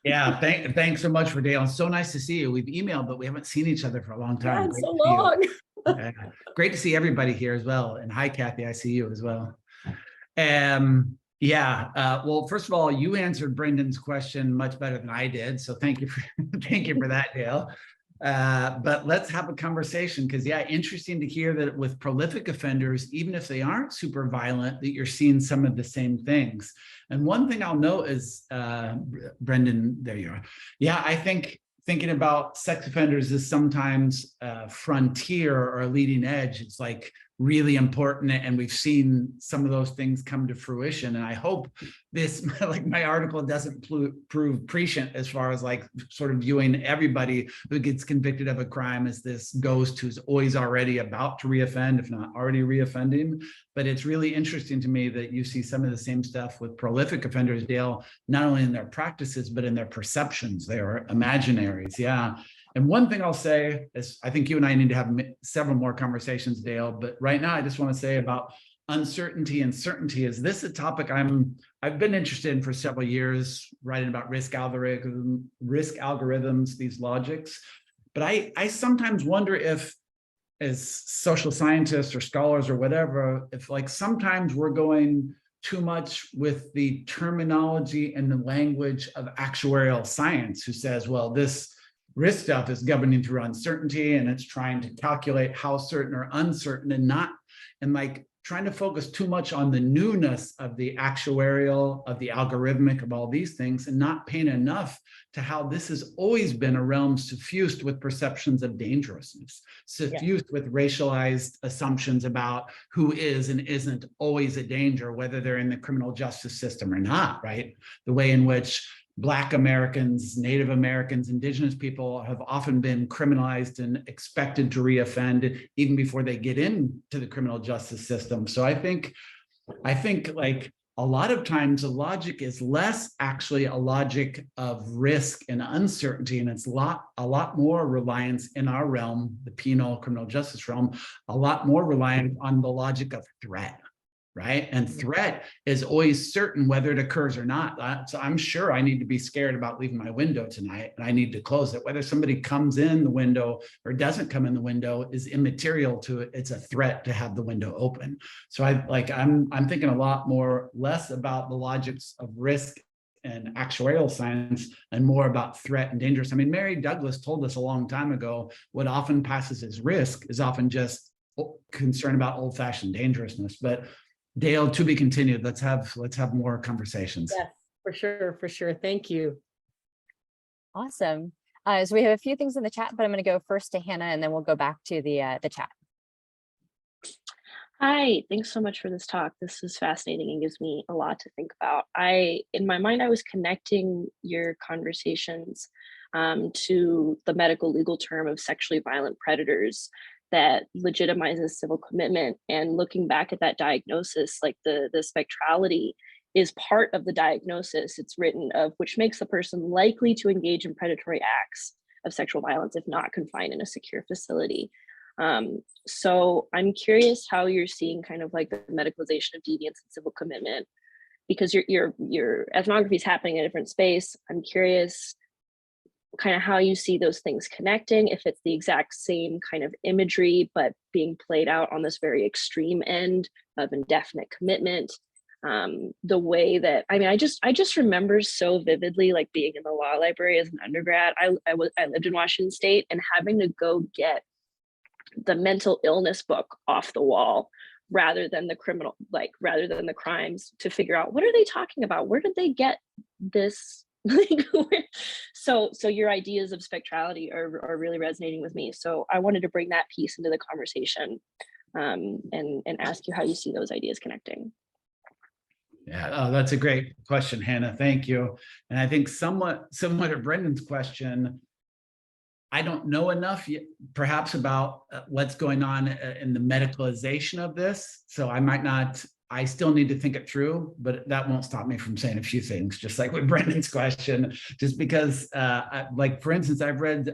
Speaker 2: Yeah, thanks so much for Dale. It's so nice to see you. We've emailed, but we haven't seen each other for a long time.
Speaker 4: Yeah, so long.
Speaker 2: Great to see everybody here as well. And hi, Kathy, I see you as well. Well, first of all, you answered Brendan's question much better than I did. So thank you for that, Dale. But let's have a conversation because, interesting to hear that with prolific offenders, even if they aren't super violent, that you're seeing some of the same things. And one thing I'll note is, Brendan, there you are. Yeah, I think thinking about sex offenders is sometimes a frontier or a leading edge. It's like really important. And we've seen some of those things come to fruition. And I hope this, like my article doesn't prove prescient as far as like sort of viewing everybody who gets convicted of a crime as this ghost who's always already about to reoffend, if not already reoffending. But it's really interesting to me that you see some of the same stuff with prolific offenders, Dale, not only in their practices, but in their perceptions. They are imaginaries. Yeah. And one thing I'll say is, I think you and I need to have several more conversations, Dale, but right now I just want to say about uncertainty and certainty. Is this a topic I've been interested in for several years, writing about risk algorithms, these logics. But I sometimes wonder if, as social scientists or scholars or whatever, if like sometimes we're going too much with the terminology and the language of actuarial science, who says, well, this risk stuff is governing through uncertainty and it's trying to calculate how certain or uncertain, and like trying to focus too much on the newness of the actuarial, of the algorithmic, of all these things, and not paying enough to how this has always been a realm suffused with perceptions of dangerousness, suffused with racialized assumptions about who is and isn't always a danger, whether they're in the criminal justice system or not, right? The way in which Black Americans, Native Americans, Indigenous people have often been criminalized and expected to reoffend even before they get into the criminal justice system. So I think like a lot of times the logic is less actually a logic of risk and uncertainty, and it's a lot more reliance in our realm, the penal criminal justice realm, a lot more reliant on the logic of threat. Right. And threat is always certain whether it occurs or not. So I'm sure I need to be scared about leaving my window tonight and I need to close it. Whether somebody comes in the window or doesn't come in the window is immaterial to it. It's a threat to have the window open. So I'm thinking a lot less about the logics of risk and actuarial science and more about threat and dangerous. I mean, Mary Douglas told us a long time ago, what often passes as risk is often just concern about old-fashioned dangerousness. But Dale, to be continued. Let's have more conversations.
Speaker 4: Yes, for sure. Thank you.
Speaker 1: Awesome. So we have a few things in the chat, but I'm going to go first to Hannah, and then we'll go back to the chat.
Speaker 5: Hi, thanks so much for this talk. This is fascinating and gives me a lot to think about. In my mind, I was connecting your conversations to the medical legal term of sexually violent predators that legitimizes civil commitment, and looking back at that diagnosis, like the spectrality is part of the diagnosis. It's written of which makes the person likely to engage in predatory acts of sexual violence if not confined in a secure facility. So I'm curious how you're seeing kind of like the medicalization of deviance and civil commitment, because your ethnography is happening in a different space. I'm curious kind of how you see those things connecting, if it's the exact same kind of imagery, but being played out on this very extreme end of indefinite commitment. The way that, I mean, I just remember so vividly, like being in the law library as an undergrad. I lived in Washington State and having to go get the mental illness book off the wall rather than the criminal, rather than the crimes, to figure out what are they talking about? Where did they get this? So your ideas of spectrality are really resonating with me. So I wanted to bring that piece into the conversation and ask you how you see those ideas connecting.
Speaker 2: Yeah, that's a great question, Hannah. Thank you. And I think somewhat similar to Brendan's question, I don't know enough yet, perhaps about what's going on in the medicalization of this. So I still need to think it through, but that won't stop me from saying a few things, just like with Brendan's question, just because, like, for instance, I've read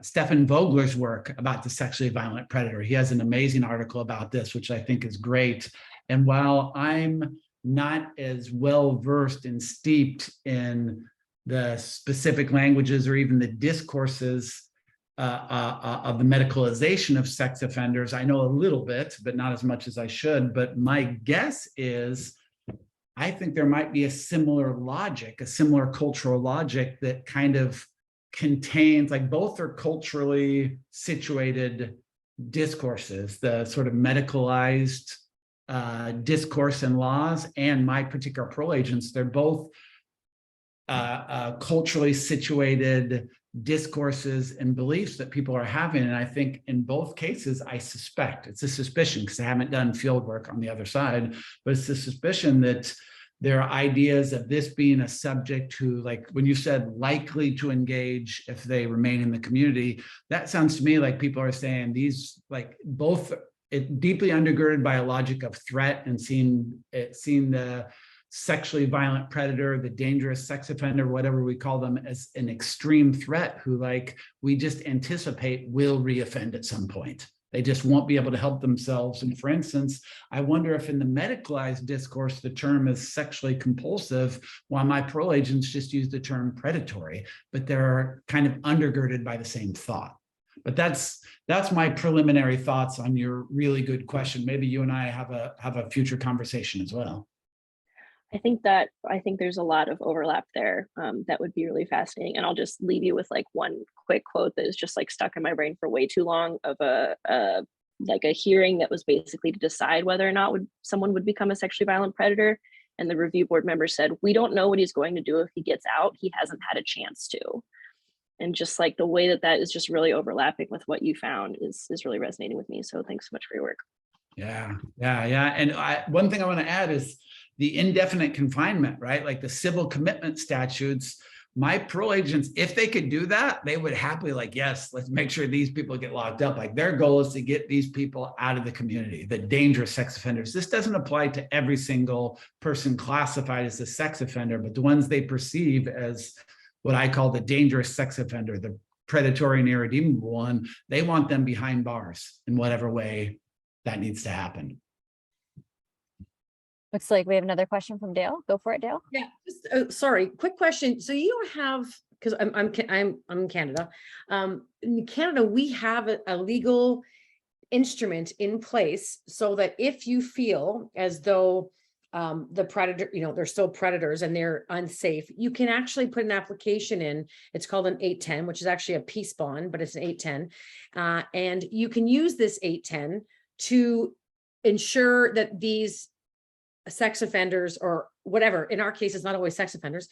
Speaker 2: Stefan Vogler's work about the sexually violent predator. He has an amazing article about this, which I think is great. And while I'm not as well versed and steeped in the specific languages or even the discourses of the medicalization of sex offenders, I know a little bit, but not as much as I should. But my guess is, I think there might be a similar logic, a similar cultural logic that kind of contains, like, both are culturally situated discourses, the sort of medicalized discourse and laws, and my particular parole agents, they're both culturally situated discourses and beliefs that people are having. And I think in both cases, I suspect, it's a suspicion because I haven't done field work on the other side, but it's a suspicion that there are ideas of this being a subject who, like when you said likely to engage if they remain in the community, that sounds to me like people are saying these, like, both it deeply undergirded by a logic of threat and seeing the sexually violent predator, the dangerous sex offender, whatever we call them, as an extreme threat who, like, we just anticipate will reoffend at some point. They just won't be able to help themselves. And for instance, I wonder if in the medicalized discourse, the term is sexually compulsive, while my parole agents just use the term predatory, but they're kind of undergirded by the same thought. But that's my preliminary thoughts on your really good question. Maybe you and I have a future conversation as well.
Speaker 5: I think there's a lot of overlap there that would be really fascinating. And I'll just leave you with like one quick quote that is just like stuck in my brain for way too long, of a hearing that was basically to decide whether or not someone would become a sexually violent predator. And the review board member said, "We don't know what he's going to do if he gets out. He hasn't had a chance to." And just like the way that is just really overlapping with what you found is really resonating with me. So thanks so much for your work.
Speaker 2: Yeah. And one thing I want to add is the indefinite confinement, right? Like the civil commitment statutes, my parole agents, if they could do that, they would happily, like, yes, let's make sure these people get locked up. Like, their goal is to get these people out of the community, the dangerous sex offenders. This doesn't apply to every single person classified as a sex offender, but the ones they perceive as what I call the dangerous sex offender, the predatory and irredeemable one, they want them behind bars in whatever way that needs to happen.
Speaker 1: Looks like we have another question from Dale. Go for it, Dale.
Speaker 4: Yeah, just, sorry, quick question. So you don't have, because I'm in Canada. In Canada, we have a legal instrument in place so that if you feel as though the predator, they're still predators and they're unsafe, you can actually put an application in. It's called an 810, which is actually a peace bond, but it's an 810. And you can use this 810 to ensure that these sex offenders, or whatever, in our case, it's not always sex offenders,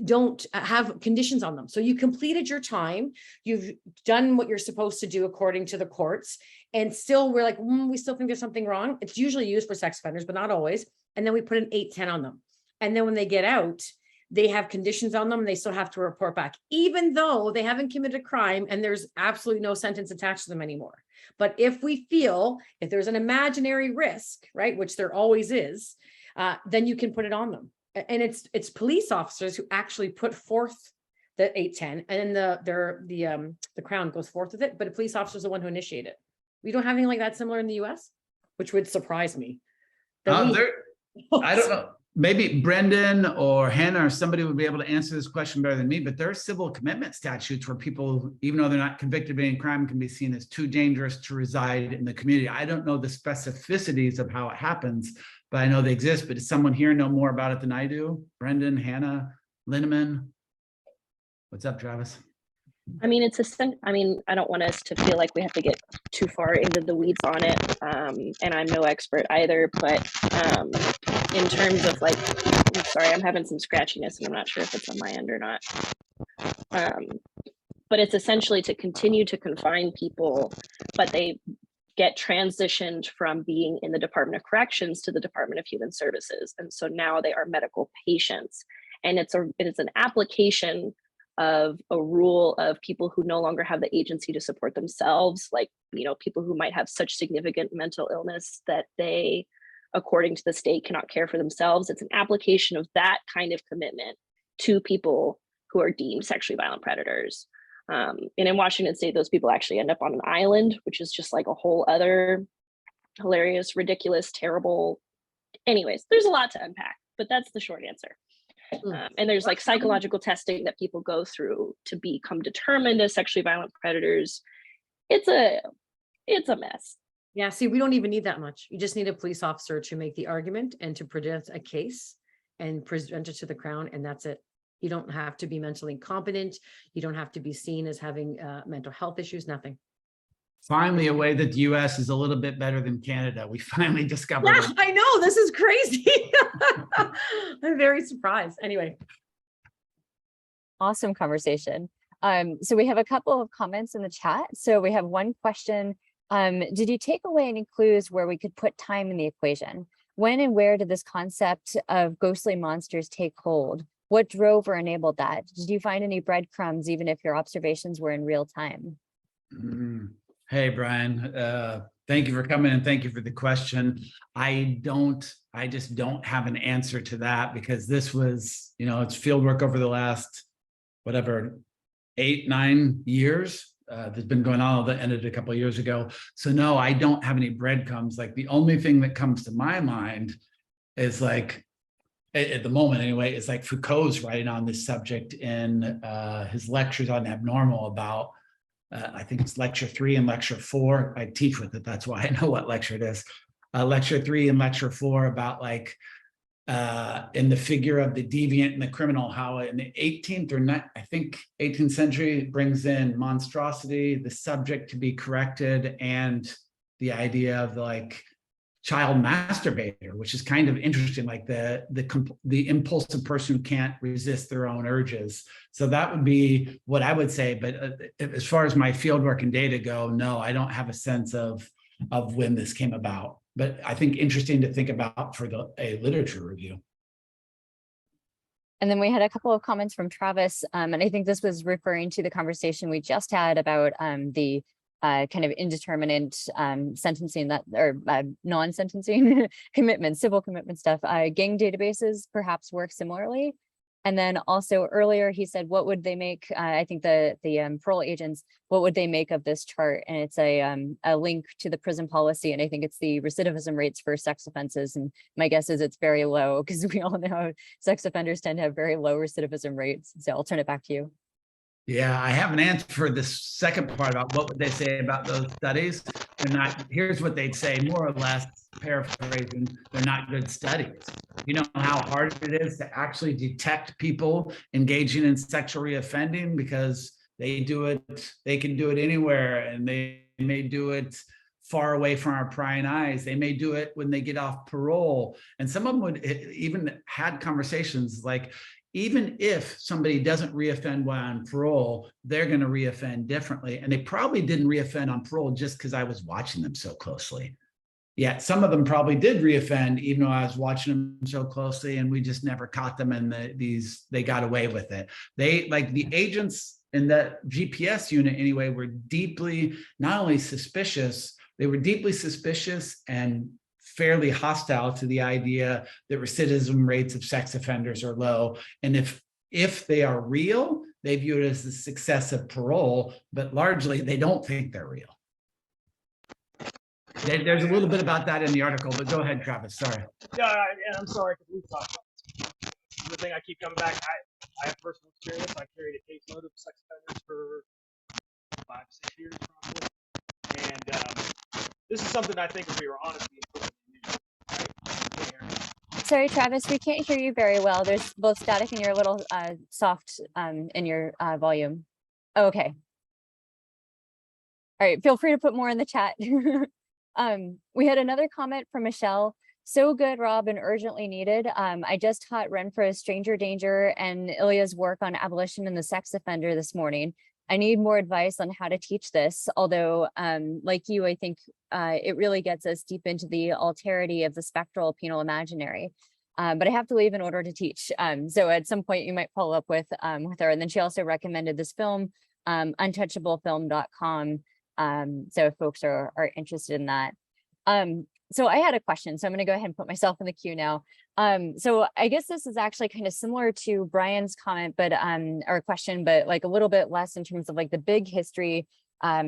Speaker 4: don't have conditions on them. So you completed your time, you've done what you're supposed to do according to the courts, and still we're like, we still think there's something wrong. It's usually used for sex offenders, but not always. And then we put an 810 on them. And then when they get out, they have conditions on them and they still have to report back, even though they haven't committed a crime and there's absolutely no sentence attached to them anymore. But if we feel, if there's an imaginary risk, right, which there always is, then you can put it on them. And it's police officers who actually put forth the 810, and then the Crown goes forth with it, but a police officer is the one who initiated it. We don't have anything like that similar in the US, which would surprise me.
Speaker 2: I don't know. Maybe Brendan or Hannah or somebody would be able to answer this question better than me, but there are civil commitment statutes where people, even though they're not convicted of any crime, can be seen as too dangerous to reside in the community. I don't know the specificities of how it happens, but I know they exist. But does someone here know more about it than I do? Brendan, Hannah, Linneman? What's up, Travis?
Speaker 5: I mean, I don't want us to feel like we have to get too far into the weeds on it. And I'm no expert either, but in terms of like, I'm sorry, I'm having some scratchiness and I'm not sure if it's on my end or not. But it's essentially to continue to confine people, but they get transitioned from being in the Department of Corrections to the Department of Human Services. And so now they are medical patients. And it's an application of a rule of people who no longer have the agency to support themselves, like, people who might have such significant mental illness that they, according to the state, cannot care for themselves. It's an application of that kind of commitment to people who are deemed sexually violent predators. And in Washington State, those people actually end up on an island, which is just like a whole other hilarious, ridiculous, terrible. Anyways, there's a lot to unpack, but that's the short answer. And there's like psychological testing that people go through to become determined as sexually violent predators. It's a mess.
Speaker 4: Yeah, see, we don't even need that much. You just need a police officer to make the argument and to present a case and present it to the Crown, and that's it. You don't have to be mentally incompetent. You don't have to be seen as having mental health issues, nothing.
Speaker 2: Finally, a way that the US is a little bit better than Canada. We finally discovered
Speaker 4: Yeah,
Speaker 2: it.
Speaker 4: I know, this is crazy. I'm very surprised. Anyway.
Speaker 1: Awesome conversation. So we have a couple of comments in the chat. So we have one question. Did you take away any clues where we could put time in the equation? When and where did this concept of ghostly monsters take hold? What drove or enabled that? Did you find any breadcrumbs, even if your observations were in real time?
Speaker 2: Hey, Brian. Thank you for coming and thank you for the question. I just don't have an answer to that because this was, it's field work over the last, whatever, 8-9 years. That's been going on, that ended a couple of years ago. So no, I don't have any breadcrumbs. Like the only thing that comes to my mind is like, at the moment anyway, is like Foucault's writing on this subject in his lectures on abnormal about, I think it's lecture 3 and lecture 4. I teach with it. That's why I know what lecture it is. Lecture 3 and lecture 4 about like in the figure of the deviant and the criminal, how in the 18th or not, I think 18th century brings in monstrosity, the subject to be corrected, and the idea of like child masturbator, which is kind of interesting, like the impulsive person who can't resist their own urges. So that would be what I would say. But as far as my fieldwork and data go, no, I don't have a sense of when this came about. But I think interesting to think about for a literature review.
Speaker 1: And then we had a couple of comments from Travis, and I think this was referring to the conversation we just had about the kind of indeterminate sentencing that, or non-sentencing commitments, civil commitment stuff. Gang databases perhaps work similarly. And then also earlier he said, what would they make? I think the parole agents, what would they make of this chart? And it's a link to the prison policy. And I think it's the recidivism rates for sex offenses. And my guess is it's very low because we all know sex offenders tend to have very low recidivism rates. So I'll turn it back to you.
Speaker 2: Yeah, I have an answer for the second part about what would they say about those studies. They're not, here's what they'd say, more or less, paraphrasing, they're not good studies. You know how hard it is to actually detect people engaging in sexual reoffending because they can do it anywhere, and they may do it far away from our prying eyes. They may do it when they get off parole. And some of them would even had conversations like, even if somebody doesn't reoffend while on parole, they're going to reoffend differently. And they probably didn't reoffend on parole just because I was watching them so closely. Yeah, some of them probably did reoffend, even though I was watching them so closely, and we just never caught them, and they got away with it. They, like the agents in the GPS unit anyway, were deeply, not only suspicious, they were deeply suspicious and fairly hostile to the idea that recidivism rates of sex offenders are low. And if they are real, they view it as the success of parole, but largely they don't think they're real. There's a little bit about that in the article, but go ahead, Travis, sorry.
Speaker 6: Yeah, and I'm sorry, because we've talked about this. The thing I keep coming back, I have personal experience. I carried a caseload of sex offenders for 5-6 years probably. And this is something I think if we were honest, we would put in the news, right?
Speaker 1: Sorry, Travis, we can't hear you very well. There's both static and you're a little soft in your volume. Oh, okay. All right, feel free to put more in the chat. We had another comment from Michelle. So good, Rob, and urgently needed. I just taught Renfro's Stranger Danger and Ilya's work on abolition and the sex offender this morning. I need more advice on how to teach this, although like you, I think it really gets us deep into the alterity of the spectral penal imaginary. But I have to leave in order to teach. So at some point you might follow up with her. And then she also recommended this film, untouchablefilm.com. So if folks are interested in that. So I had a question, so I'm going to go ahead and put myself in the queue now. So I guess this is actually kind of similar to Brian's comment, but or question, but like a little bit less in terms of like the big history,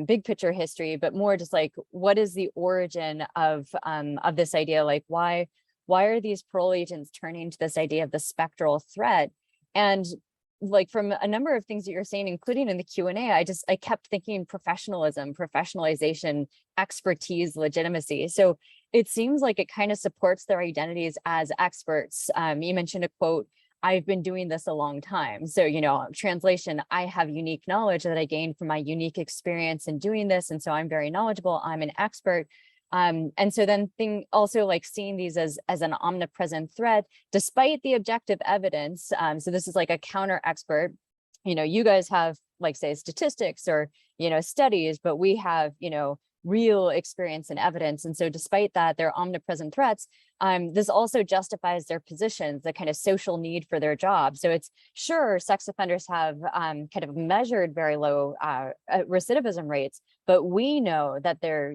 Speaker 1: big picture history, but more just like what is the origin of this idea? Like why are these parole agents turning to this idea of the spectral threat? And like from a number of things that you're saying, including in the Q&A, I kept thinking professionalism, professionalization, expertise, legitimacy. So it seems like it kind of supports their identities as experts. You mentioned a quote, I've been doing this a long time. So, translation, I have unique knowledge that I gained from my unique experience in doing this. And so I'm very knowledgeable, I'm an expert. And so then also like seeing these as an omnipresent threat, despite the objective evidence. So this is like a counter expert, you guys have like say statistics or, studies, but we have, real experience and evidence. And so despite that, they're omnipresent threats. This also justifies their positions, the kind of social need for their job. So it's sure sex offenders have kind of measured very low recidivism rates, but we know that they're,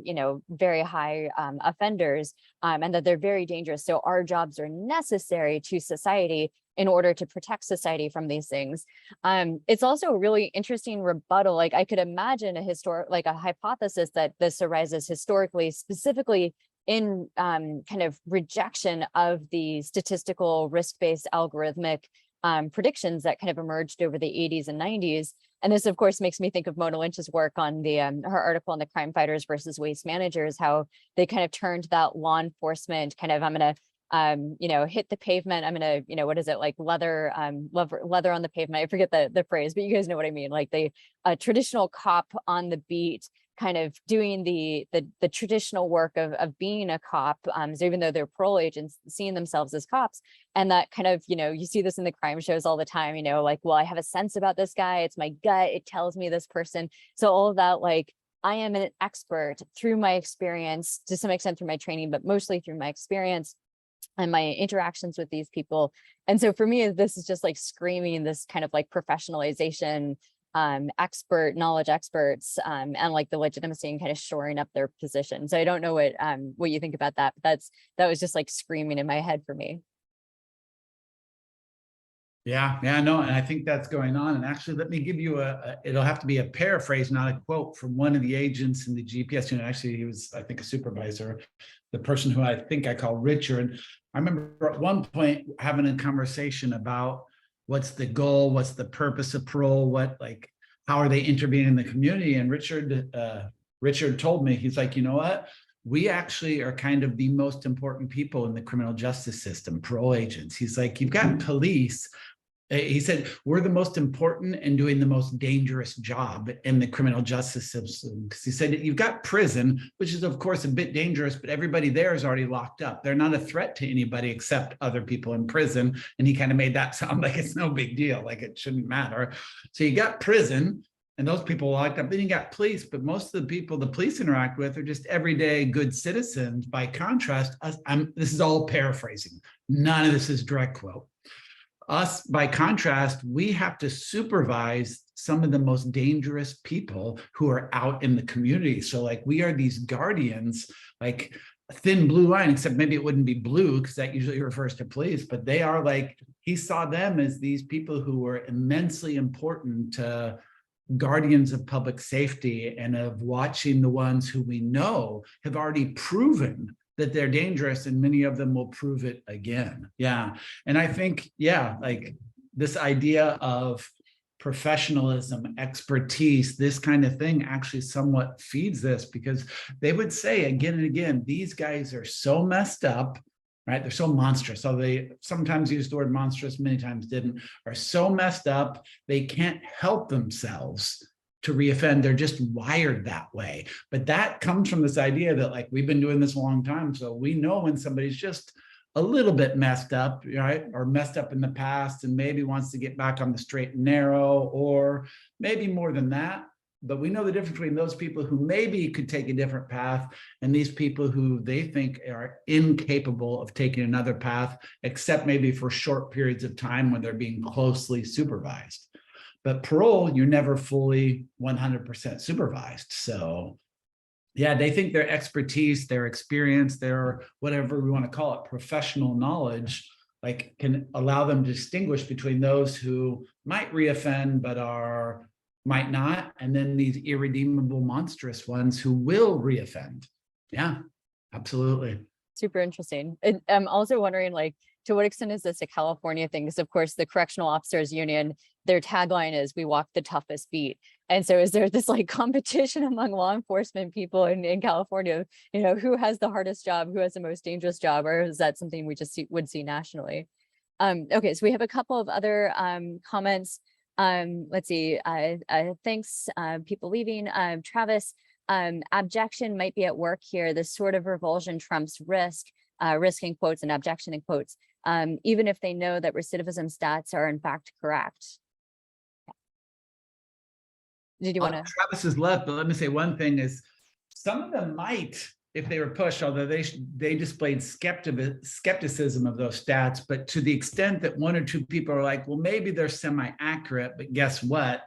Speaker 1: very high offenders and that they're very dangerous. So our jobs are necessary to society in order to protect society from these things. It's also a really interesting rebuttal. Like I could imagine a hypothesis that this arises historically, specifically in kind of rejection of the statistical risk-based algorithmic predictions that kind of emerged over the 80s and 90s. And this, of course, makes me think of Mona Lynch's work on the her article on the crime fighters versus waste managers, how they kind of turned that law enforcement kind of, I'm going to hit the pavement. I'm gonna, what is it, like leather on the pavement. I forget the phrase, but you guys know what I mean. Like the traditional cop on the beat, kind of doing the traditional work of being a cop. So even though they're parole agents, seeing themselves as cops, and that kind of, you see this in the crime shows all the time. Like, well, I have a sense about this guy. It's my gut. It tells me this person. So all of that, like, I am an expert through my experience, to some extent through my training, but mostly through my experience and my interactions with these people. And so for me, this is just like screaming this kind of like professionalization, knowledge experts, and like the legitimacy and kind of shoring up their position. So I don't know what you think about that, but that was just like screaming in my head for me.
Speaker 2: Yeah, no, and I think that's going on. And actually, let me give you it'll have to be a paraphrase, not a quote, from one of the agents in the GPS unit. Actually, he was, I think, a supervisor, the person who I think I call Richard. I remember at one point having a conversation about what's the goal, what's the purpose of parole, how are they intervening in the community? And Richard told me, he's like, you know what? We actually are kind of the most important people in the criminal justice system, parole agents. He's like, you've got police. He said, we're the most important and doing the most dangerous job in the criminal justice system. Because he said, you've got prison, which is, of course, a bit dangerous, but everybody there is already locked up. They're not a threat to anybody except other people in prison. And he kind of made that sound like it's no big deal, like it shouldn't matter. So you got prison, and those people locked up. Then you got police, but most of the people the police interact with are just everyday good citizens. By contrast, this is all paraphrasing. None of this is direct quote. Us, by contrast, we have to supervise some of the most dangerous people who are out in the community. So like we are these guardians, like a thin blue line, except maybe it wouldn't be blue because that usually refers to police, but they are like, he saw them as these people who were immensely important to guardians of public safety and of watching the ones who we know have already proven that they're dangerous, and many of them will prove it again. Yeah. And I think, like this idea of professionalism, expertise, this kind of thing actually somewhat feeds this, because they would say again and again, these guys are so messed up, right? They're so monstrous. So they sometimes use the word monstrous, many times didn't, are so messed up, they can't help themselves to reoffend. They're just wired that way. But that comes from this idea that like, we've been doing this a long time. So we know when somebody's just a little bit messed up, right? Or messed up in the past and maybe wants to get back on the straight and narrow, or maybe more than that. But we know the difference between those people who maybe could take a different path and these people who they think are incapable of taking another path, except maybe for short periods of time when they're being closely supervised. But parole, you're never fully 100% supervised. So yeah, they think their expertise, their experience, their whatever we want to call it, professional knowledge, like can allow them to distinguish between those who might reoffend, but might not. And then these irredeemable, monstrous ones who will reoffend. Yeah, absolutely.
Speaker 1: Super interesting. And I'm also wondering, like, to what extent is this a California thing? Because of course, the Correctional Officers Union, their tagline is "We walk the toughest beat." And so is there this like competition among law enforcement people in California, who has the hardest job, who has the most dangerous job, or is that something we just would see nationally? Okay, so we have a couple of other comments. Let's see, thanks, people leaving. Travis, abjection might be at work here. This sort of revulsion trumps risk in quotes and abjection in quotes, even if they know that recidivism stats are in fact correct. Did you want to?
Speaker 2: Travis is left, but let me say one thing is Some of them might, if they were pushed, although they displayed skepticism of those stats, but to the extent that one or two people are like, well, maybe they're semi-accurate, but guess what?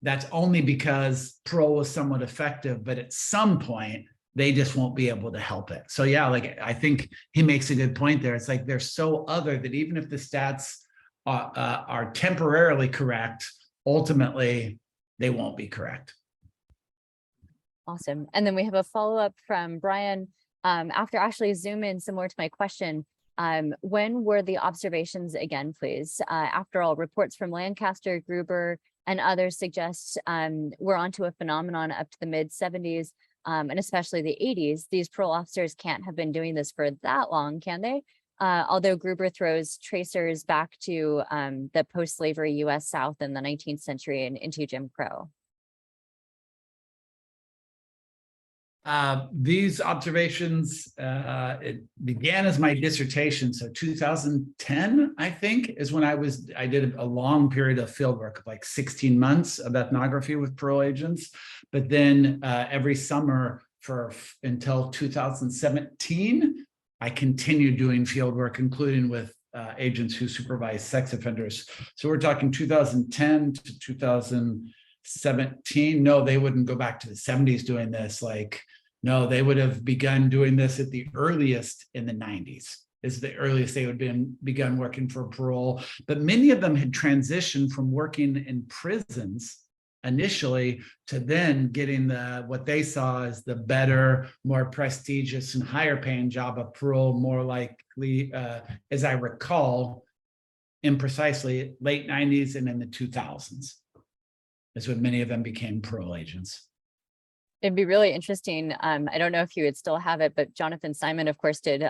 Speaker 2: That's only because parole was somewhat effective, but at some point, they just won't be able to help it. So yeah, like I think he makes a good point there. It's like they're so other that even if the stats are temporarily correct, ultimately they won't be correct.
Speaker 1: Awesome. And then we have a follow-up from Brian. After Ashley, zoom in similar to my question. When were the observations again, please? After all, reports from Lancaster, Gruber, and others suggest we're onto a phenomenon up to the mid-70s, and especially the 80s. These parole officers can't have been doing this for that long, can they? Although Gruber throws tracers back to the post-slavery US South in the 19th century and into Jim Crow.
Speaker 2: These observations, it began as my dissertation. So 2010, I think, is when I did a long period of field work of like 16 months of ethnography with parole agents. But then every summer until 2017, I continued doing field work, including with agents who supervise sex offenders. So we're talking 2010 to 2017. No, they wouldn't go back to the 70s doing this. Like, no, they would have begun doing this at the earliest in the 90s. Is the earliest they would begun working for parole. But many of them had transitioned from working in prisons initially to then getting what they saw as the better, more prestigious and higher paying job of parole, more likely, as I recall, imprecisely late 90s and in the 2000s. Is when many of them became parole agents.
Speaker 1: It'd be really interesting. I don't know if you would still have it, but Jonathan Simon, of course, did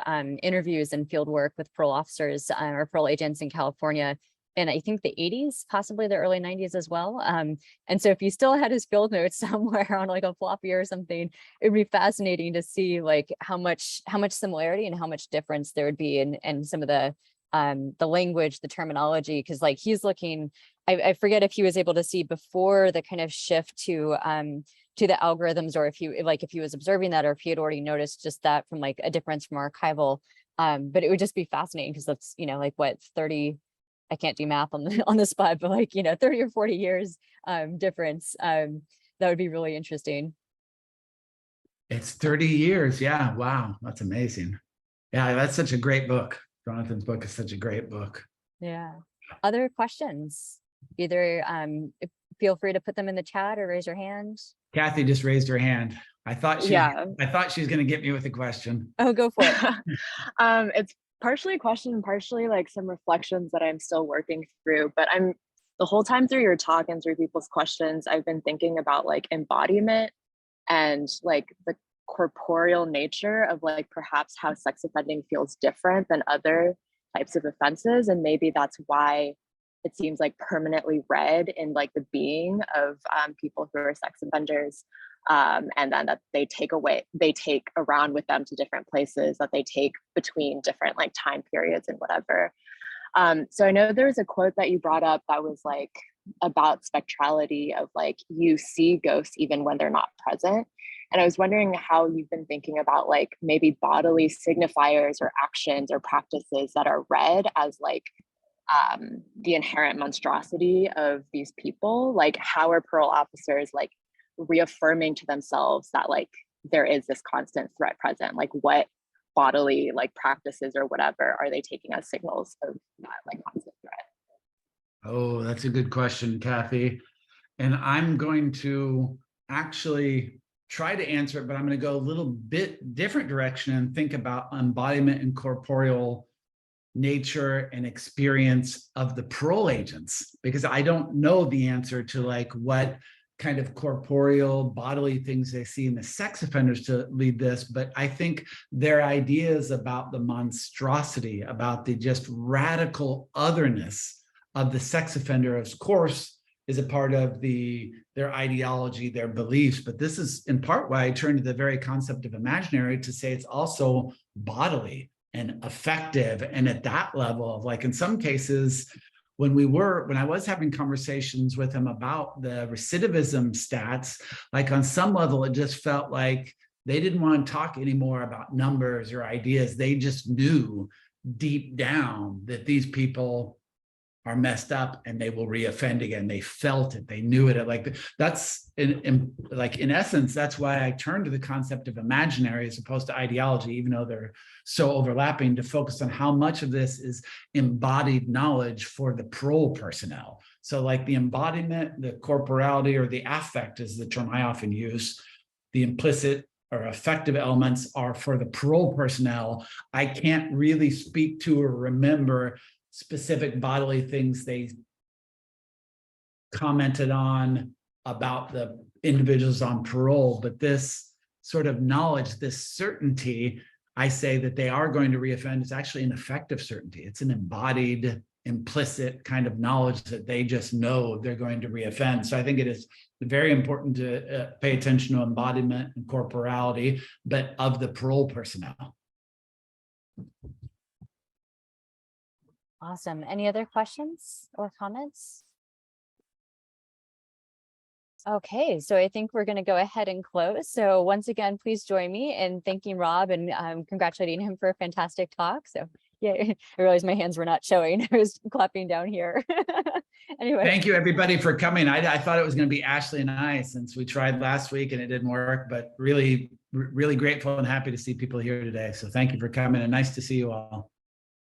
Speaker 1: interviews and field work with parole officers or parole agents in California in, I think, the 80s, possibly the early 90s as well. And so if you still had his field notes somewhere on like a floppy or something, it'd be fascinating to see like how much similarity and how much difference there would be in some of the language, the terminology, because like he's looking, I forget if he was able to see before the kind of shift to the algorithms, or if he was observing that, or if he had already noticed just that from like a difference from archival. But it would just be fascinating because that's, like what, 30, I can't do math on the spot, but like, 30 or 40 years difference. That would be really interesting.
Speaker 2: It's 30 years. Yeah. Wow. That's amazing. Yeah. That's such a great book. Jonathan's book is such a great book.
Speaker 1: Yeah. Other questions? Either feel free to put them in the chat or raise your hand.
Speaker 2: Kathy just raised her hand. I thought she was going to get me with a question.
Speaker 1: Oh, go for it.
Speaker 7: It's partially a question, partially like some reflections that I'm still working through, but the whole time through your talk and through people's questions, I've been thinking about like embodiment and like the corporeal nature of like perhaps how sex offending feels different than other types of offenses. And maybe that's why it seems like permanently red in like the being of people who are sex offenders. And then that they take around with them to different places, that they take between different like time periods and whatever. So I know there was a quote that you brought up that was like about spectrality of like, you see ghosts even when they're not present. And I was wondering how you've been thinking about like maybe bodily signifiers or actions or practices that are read as like the inherent monstrosity of these people. Like how are parole officers like reaffirming to themselves that like there is this constant threat present? Like what bodily like practices or whatever are they taking as signals of that like constant threat?
Speaker 2: Oh, that's a good question, Kathy. And I'm going to actually try to answer it, but I'm going to go a little bit different direction and think about embodiment and corporeal nature and experience of the parole agents, because I don't know the answer to like what kind of corporeal bodily things they see in the sex offenders to lead this, but I think their ideas about the monstrosity, about the just radical otherness of the sex offender, of course, is a part of their ideology, their beliefs. But this is in part why I turned to the very concept of imaginary to say it's also bodily and affective. And at that level of like, in some cases, when I was having conversations with him about the recidivism stats, like on some level, it just felt like they didn't want to talk anymore about numbers or ideas. They just knew deep down that these people are messed up and they will reoffend again. They felt it, they knew it. Like that's in essence, that's why I turned to the concept of imaginary as opposed to ideology, even though they're so overlapping, to focus on how much of this is embodied knowledge for the parole personnel. So like the embodiment, the corporality, or the affect is the term I often use. The implicit or affective elements are for the parole personnel. I can't really speak to or remember specific bodily things they commented on about the individuals on parole, but this sort of knowledge, this certainty, I say that they are going to reoffend, is actually an affective certainty. It's an embodied, implicit kind of knowledge that they just know they're going to reoffend. So I think it is very important to pay attention to embodiment and corporality, but of the parole personnel.
Speaker 1: Awesome. Any other questions or comments? Okay, so I think we're going to go ahead and close. So once again, please join me in thanking Rob and congratulating him for a fantastic talk. So yeah, I realized my hands were not showing. I was clapping down here. Anyway.
Speaker 2: Thank you everybody for coming. I thought it was going to be Ashley and I, since we tried last week and it didn't work, but really grateful and happy to see people here today. So thank you for coming and nice to see you all.